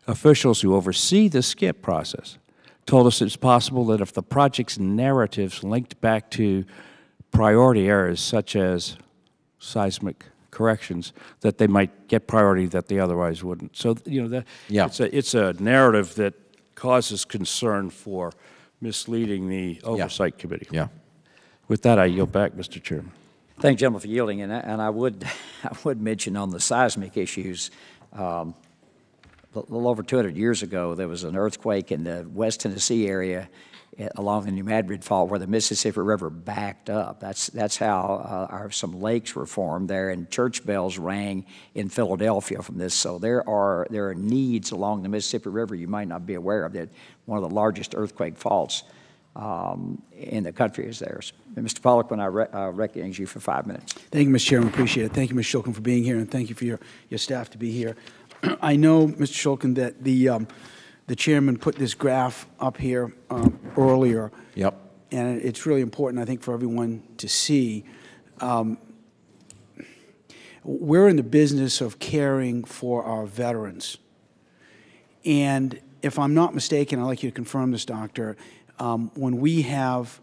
officials who oversee the SCIP process told us it's possible that if the project's narratives linked back to priority areas such as seismic corrections, that they might get priority that they otherwise wouldn't. So, it's a narrative that causes concern for misleading the Oversight Committee. Yeah. With that, I yield back, Mr. Chairman. Thank you, gentlemen, for yielding. And I would mention on the seismic issues, a little over 200 years ago, there was an earthquake in the West Tennessee area along the New Madrid Fault where the Mississippi River backed up. That's how some lakes were formed there, and church bells rang in Philadelphia from this. So there are needs along the Mississippi River you might not be aware of. That one of the largest earthquake faults in the country is there. Mr. Pollock, when I recognize you for 5 minutes. Thank you, Mr. Chairman. Appreciate it. Thank you, Ms. Shulkin, for being here, and thank you for your staff to be here. I know, Mr. Shulkin, that the chairman put this graph up here earlier. Yep. And it's really important, I think, for everyone to see. We're in the business of caring for our veterans. And if I'm not mistaken, I'd like you to confirm this, Doctor, when we have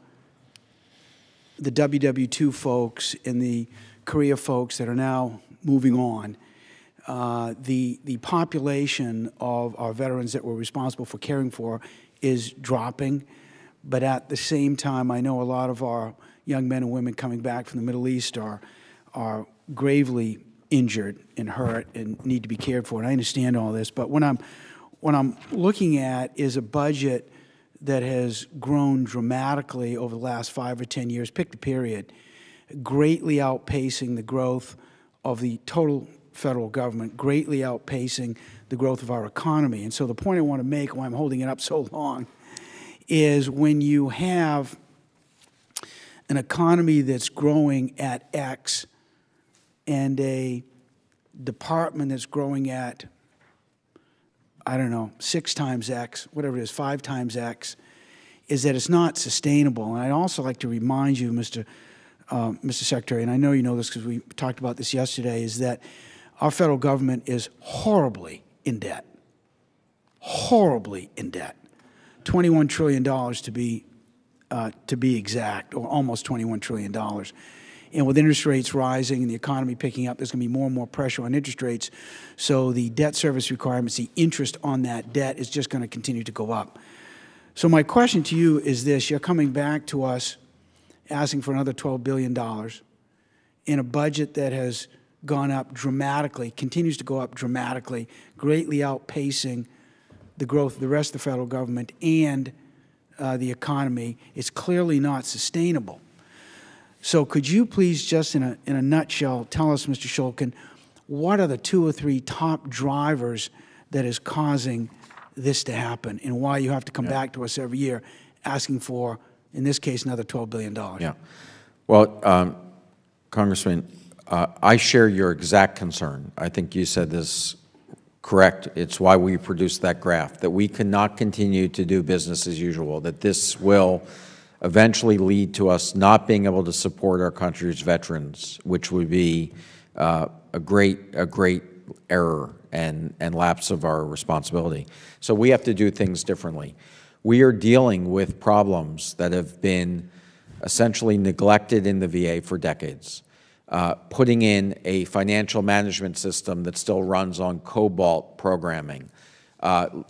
the WW2 folks and the Korea folks that are now moving on, the population of our veterans that we're responsible for caring for is dropping, but at the same time, I know a lot of our young men and women coming back from the Middle East are gravely injured and hurt and need to be cared for, and I understand all this, but what I'm looking at is a budget that has grown dramatically over the last 5 or 10 years, pick the period, greatly outpacing the growth of the total federal government, greatly outpacing the growth of our economy. And so the point I want to make, why I'm holding it up so long, is when you have an economy that's growing at X and a department that's growing at, I don't know, 6 times X, whatever it is, 5 times X, is that it's not sustainable. And I'd also like to remind you, Mr. Secretary, and I know you know this because we talked about this yesterday, is that our federal government is horribly in debt. Horribly in debt. $21 trillion to be exact, or almost $21 trillion. And with interest rates rising and the economy picking up, there's going to be more and more pressure on interest rates. So the debt service requirements, the interest on that debt is just going to continue to go up. So my question to you is this. You're coming back to us asking for another $12 billion in a budget that has gone up dramatically, continues to go up dramatically, greatly outpacing the growth of the rest of the federal government and the economy. It's clearly not sustainable. So could you please just in a nutshell tell us, Mr. Shulkin, what are the 2 or 3 top drivers that is causing this to happen and why you have to come back to us every year asking for, in this case, another $12 billion? Yeah. Well, Congressman, I share your exact concern. I think you said this correct. It's why we produced that graph, that we cannot continue to do business as usual, that this will eventually lead to us not being able to support our country's veterans, which would be a great error and lapse of our responsibility. So we have to do things differently. We are dealing with problems that have been essentially neglected in the VA for decades. Putting in a financial management system that still runs on COBOL programming,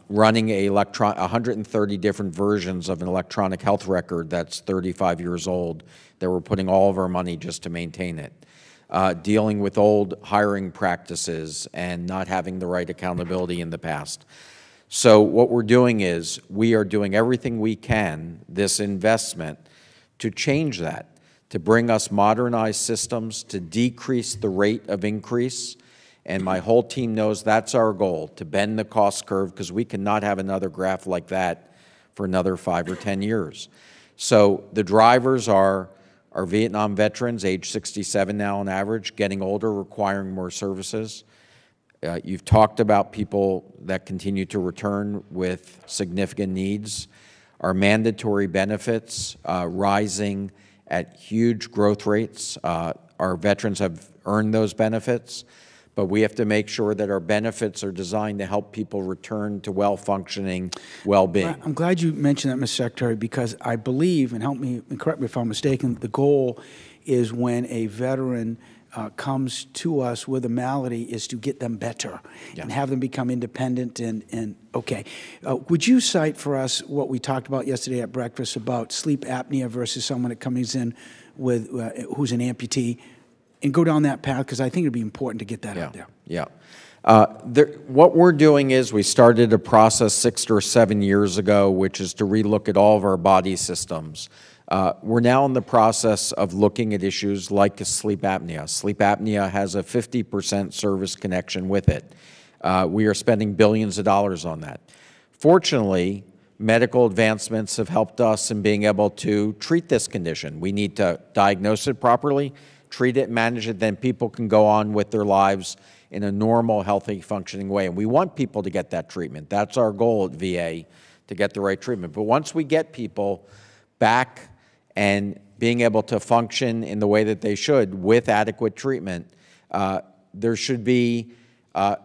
running 130 different versions of an electronic health record that's 35 years old, that we're putting all of our money just to maintain it, dealing with old hiring practices and not having the right accountability in the past. So what we're doing is we are doing everything we can, this investment, to change that, to bring us modernized systems, to decrease the rate of increase. And my whole team knows that's our goal, to bend the cost curve, because we cannot have another graph like that for another 5 or 10 years. So the drivers are our Vietnam veterans, age 67 now on average, getting older, requiring more services. You've talked about people that continue to return with significant needs. Our mandatory benefits rising at huge growth rates. Our veterans have earned those benefits, but we have to make sure that our benefits are designed to help people return to well-functioning well-being. I'm glad you mentioned that, Mr. Secretary, because I believe, and help me, and correct me if I'm mistaken, the goal is when a veteran comes to us with a malady is to get them better and have them become independent and okay. Would you cite for us what we talked about yesterday at breakfast about sleep apnea versus someone that comes in with who's an amputee, and go down that path, because I think it would be important to get that out there. Yeah. What we're doing is we started a process 6 or 7 years ago, which is to relook at all of our body systems. We're now in the process of looking at issues like sleep apnea. Sleep apnea has a 50% service connection with it. We are spending billions of dollars on that. Fortunately, medical advancements have helped us in being able to treat this condition. We need to diagnose it properly, treat it, manage it, then people can go on with their lives in a normal, healthy, functioning way. And we want people to get that treatment. That's our goal at VA, to get the right treatment. But once we get people back and being able to function in the way that they should with adequate treatment, there should be a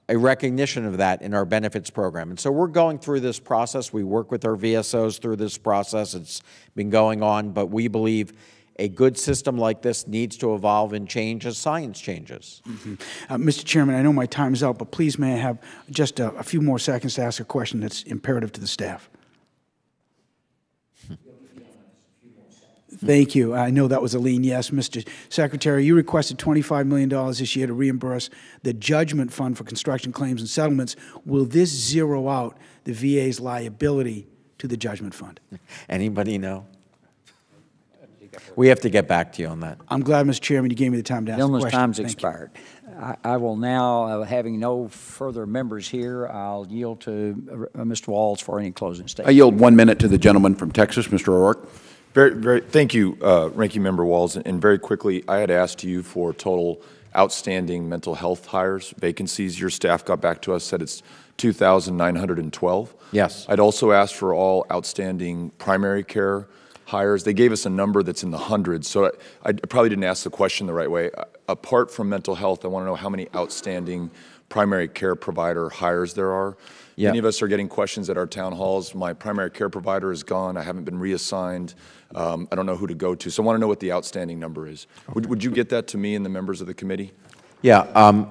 recognition of that in our benefits program. And so we're going through this process. We work with our VSOs through this process. It's been going on, but we believe a good system like this needs to evolve and change as science changes. Mr. Chairman, I know my time is out, but please may I have just a few more seconds to ask a question that's imperative to the staff. Thank you. I know that was a lean yes. Mr. Secretary, you requested $25 million this year to reimburse the judgment fund for construction claims and settlements. Will this zero out the VA's liability to the judgment fund? Anybody know? We have to get back to you on that. I'm glad, Mr. Chairman, you gave me the time to ask the question. Time's expired. I will now, having no further members here, I'll yield to Mr. Walls for any closing statement. I yield 1 minute to the gentleman from Texas, Mr. O'Rourke. Thank you, Ranking Member Walls. And very quickly, I had asked you for total outstanding mental health hires, vacancies. Your staff got back to us, said it's 2,912. Yes. I'd also asked for all outstanding primary care hires. They gave us a number that's in the hundreds, so I probably didn't ask the question the right way. Apart from mental health, I want to know how many outstanding primary care provider hires there are. Yeah. Many of us are getting questions at our town halls. My primary care provider is gone. I haven't been reassigned. I don't know who to go to. So I want to know what the outstanding number is. Okay. Would you get that to me and the members of the committee? Yeah.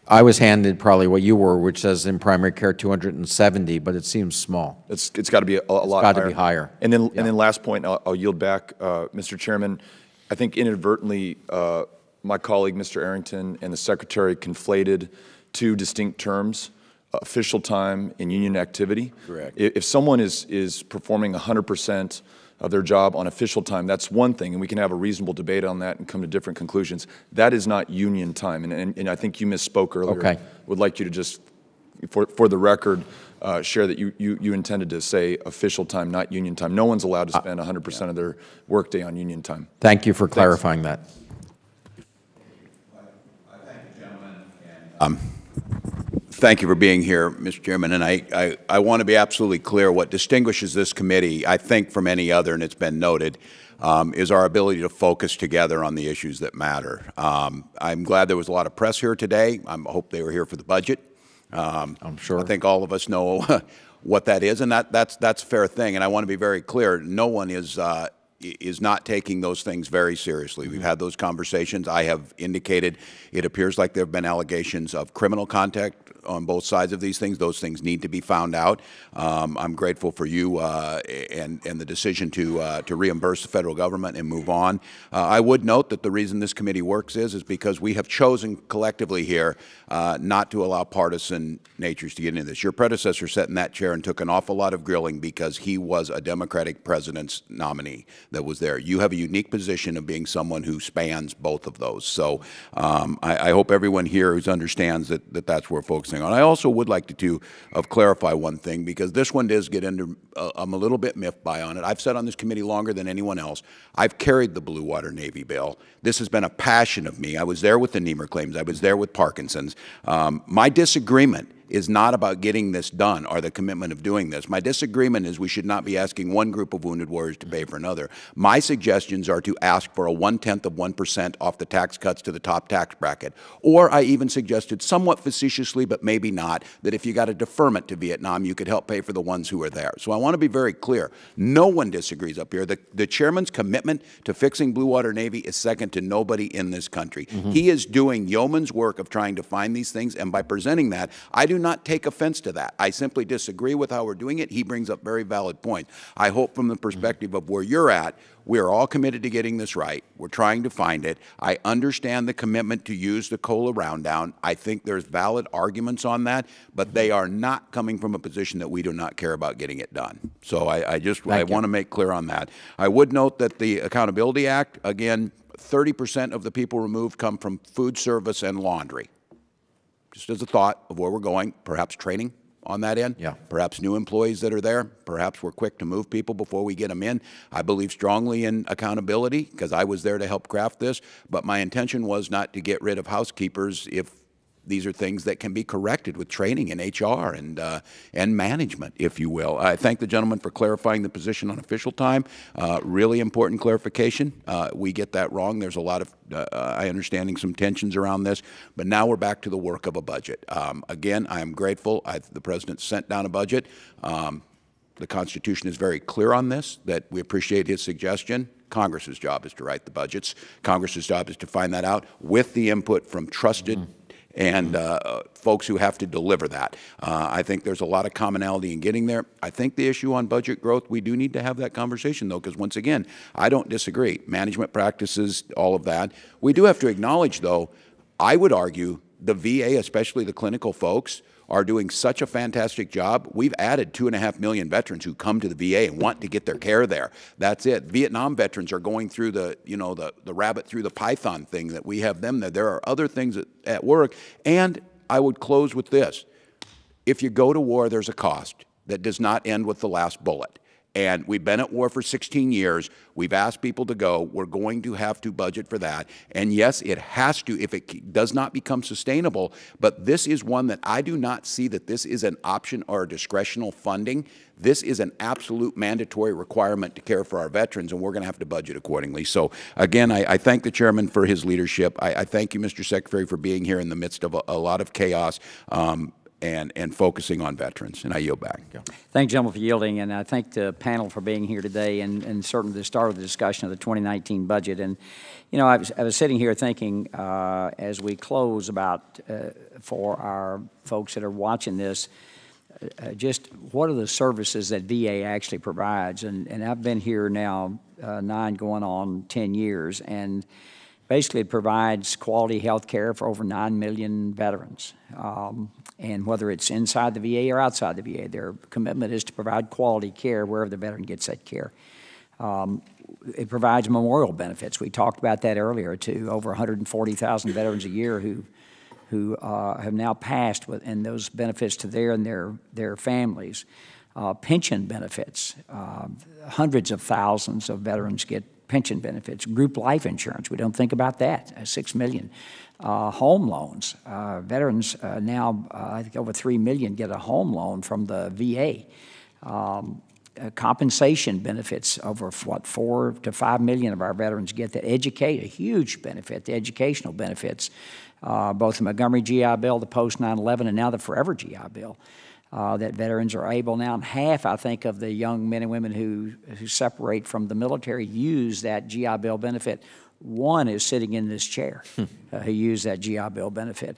I was handed probably what you were, which says in primary care 270, but it seems small. It's got to be a lot higher. It's got to be higher. And then last point, I'll yield back, Mr. Chairman. I think inadvertently, my colleague, Mr. Arrington, and the Secretary conflated two distinct terms, official time and union activity. Correct. If someone is performing 100% of their job on official time, that's one thing, and we can have a reasonable debate on that and come to different conclusions. That is not union time, and I think you misspoke earlier. Okay. Would like you to just, for the record, share that you intended to say official time, not union time. No one's allowed to spend 100% of their workday on union time. Thank you for clarifying that. Thank you for being here, Mr. Chairman. And I want to be absolutely clear. What distinguishes this committee, I think, from any other, and it's been noted, is our ability to focus together on the issues that matter. I'm glad there was a lot of press here today. I hope they were here for the budget. I'm sure. I think all of us know what that is, and that's a fair thing. And I want to be very clear. No one is not taking those things very seriously. We've had those conversations. I have indicated it appears like there have been allegations of criminal contact on both sides of these things. Those things need to be found out. I'm grateful for you and the decision to reimburse the federal government and move on. I would note that the reason this committee works is because we have chosen collectively here not to allow partisan natures to get into this. Your predecessor sat in that chair and took an awful lot of grilling because he was a Democratic president's nominee that was there. You have a unique position of being someone who spans both of those. So I hope everyone here understands that that's where we're focusing on. I also would like to clarify one thing, because this one does get into, I'm a little bit miffed by on it. I've sat on this committee longer than anyone else. I've carried the Blue Water Navy bill. This has been a passion of me. I was there with the Niemer claims. I was there with Parkinson's. My disagreement is not about getting this done or the commitment of doing this. My disagreement is we should not be asking one group of wounded warriors to pay for another. My suggestions are to ask for a 0.1% off the tax cuts to the top tax bracket. Or I even suggested, somewhat facetiously, but maybe not, that if you got a deferment to Vietnam, you could help pay for the ones who are there. So I want to be very clear. No one disagrees up here. The chairman's commitment to fixing Blue Water Navy is second to nobody in this country. He is doing yeoman's work of trying to find these things, and by presenting that, I do not take offense to that. I simply disagree with how we're doing it. He brings up very valid points. I hope from the perspective of where you're at, we are all committed to getting this right. We're trying to find it. I understand the commitment to use the COLA round down. I think there's valid arguments on that, but they are not coming from a position that we do not care about getting it done. So I want to make clear on that. I would note that the Accountability Act, again, 30% of the people removed come from food service and laundry. Just as a thought of where we're going, perhaps training on that end, perhaps new employees that are there, perhaps we're quick to move people before we get them in. I believe strongly in accountability because I was there to help craft this, but my intention was not to get rid of housekeepers if these are things that can be corrected with training in HR and management, if you will. I thank the gentleman for clarifying the position on official time. Really important clarification. We get that wrong. There's a lot of, I understanding some tensions around this, but now we're back to the work of a budget. Again, I am grateful. The President sent down a budget. The Constitution is very clear on this, that we appreciate his suggestion. Congress's job is to write the budgets. Congress's job is to find that out with the input from trusted and folks who have to deliver that. I think there's a lot of commonality in getting there. I think the issue on budget growth, we do need to have that conversation, though, because once again, I don't disagree. Management practices, all of that. We do have to acknowledge, though, I would argue the VA, especially the clinical folks, are doing such a fantastic job. We've added 2.5 million veterans who come to the VA and want to get their care there. That's it. Vietnam veterans are going through the, you know, the rabbit through the python thing that we have them there. There are other things at work. And I would close with this. If you go to war, there's a cost that does not end with the last bullet. And we've been at war for 16 years. We've asked people to go. We're going to have to budget for that. And yes, it has to if it does not become sustainable. But this is one that I do not see that this is an option or a discretional funding. This is an absolute mandatory requirement to care for our veterans, and we're going to have to budget accordingly. So, again, I thank the chairman for his leadership. I thank you, Mr. Secretary, for being here in the midst of a lot of chaos. And focusing on veterans. And I yield back. Thank you, gentlemen, for yielding, and I thank the panel for being here today and certainly the start of the discussion of the 2019 budget. And, you know, I was sitting here thinking as we close about for our folks that are watching this, just what are the services that VA actually provides? And I've been here now 9 going on 10 years, and basically it provides quality health care for over 9 million veterans. And whether it's inside the VA or outside the VA, their commitment is to provide quality care wherever the veteran gets that care. It provides memorial benefits. We talked about that earlier, too. Over 140,000 veterans a year who have now passed, and those benefits to their families. Pension benefits. Hundreds of thousands of veterans get pension benefits, group life insurance. We don't think about that. $6 million. Home loans. Veterans now, I think over 3 million get a home loan from the VA. Compensation benefits, over what, 4 to 5 million of our veterans get that. Educate, a huge benefit, the educational benefits, both the Montgomery GI Bill, the post 9/11, and now the Forever GI Bill. That veterans are able now, and half, I think, of the young men and women who separate from the military use that GI Bill benefit. One is sitting in this chair who used that GI Bill benefit.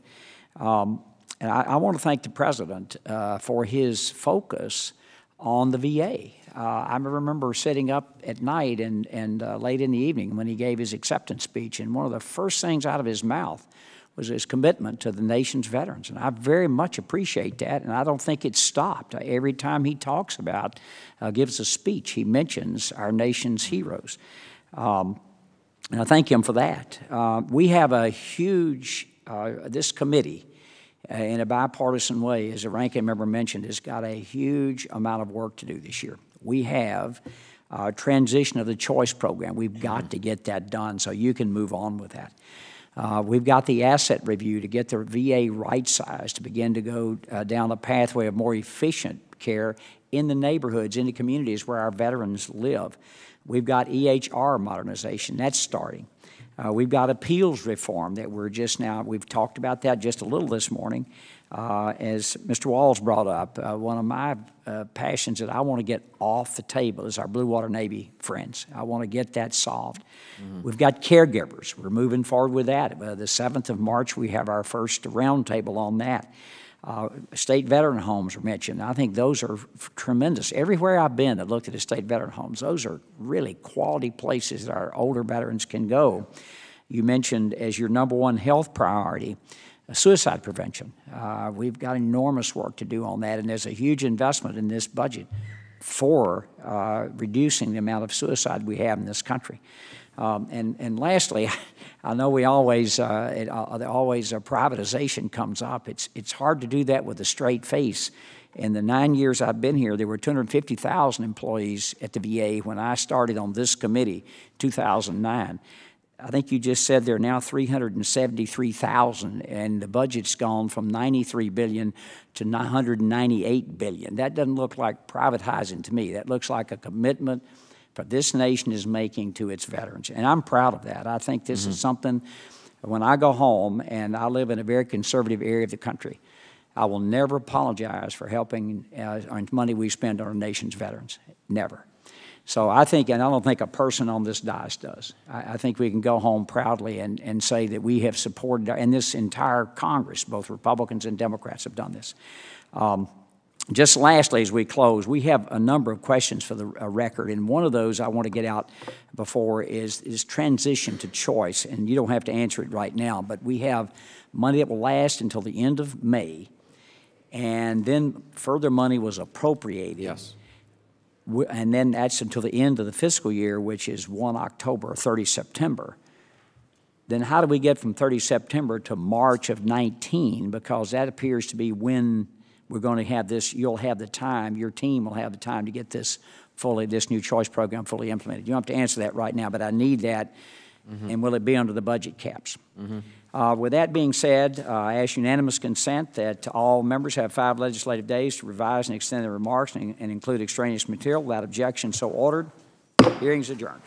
And I want to thank the President for his focus on the VA. I remember sitting up at night and late in the evening when he gave his acceptance speech, and one of the first things out of his mouth was his commitment to the nation's veterans. And I very much appreciate that, and I don't think it's stopped. Every time he talks about, gives a speech, he mentions our nation's heroes. And I thank him for that. We have a huge, this committee, in a bipartisan way, as the ranking member mentioned, has got a huge amount of work to do this year. We have transition of the choice program. We've got to get that done so you can move on with that. We've got the asset review to get the VA right-sized, to begin to go down the pathway of more efficient care in the neighborhoods, in the communities where our veterans live. We've got EHR modernization. That's starting. We've got appeals reform that we're just now, we've talked about that just a little this morning. As Mr. Walls brought up, one of my passions that I want to get off the table is our Blue Water Navy friends. I want to get that solved. We've got caregivers. We're moving forward with that. The 7th of March, we have our first roundtable on that. State veteran homes were mentioned. I think those are tremendous. Everywhere I've been and looked at the state veteran homes, those are really quality places that our older veterans can go. You mentioned as your #1 health priority, suicide prevention. We've got enormous work to do on that, and there's a huge investment in this budget for reducing the amount of suicide we have in this country. And lastly, I know we always, privatization comes up. It's hard to do that with a straight face. In the 9 years I've been here, there were 250,000 employees at the VA when I started on this committee, 2009. I think you just said there are now 373,000, and the budget's gone from $93 billion to $198 billion. That doesn't look like privatizing to me. That looks like a commitment that this nation is making to its veterans, and I'm proud of that. I think this is something, when I go home, and I live in a very conservative area of the country, I will never apologize for helping on money we spend on our nation's veterans, never. So I think, and I don't think a person on this dais does, I think we can go home proudly and say that we have supported, and this entire Congress, both Republicans and Democrats have done this. Just lastly, as we close, we have a number of questions for the record, and one of those I want to get out before is transition to choice, and you don't have to answer it right now, but we have money that will last until the end of May, and then further money was appropriated. Yes. And then that's until the end of the fiscal year, which is 1 October or 30 September. Then how do we get from 30 September to March of 19? Because that appears to be when we're going to have this, you'll have the time, your team will have the time to get this this new choice program fully implemented. You don't have to answer that right now, but I need that. And will it be under the budget caps? With that being said, I ask unanimous consent that all members have 5 legislative days to revise and extend their remarks and include extraneous material. Without objection, so ordered. Hearing is adjourned.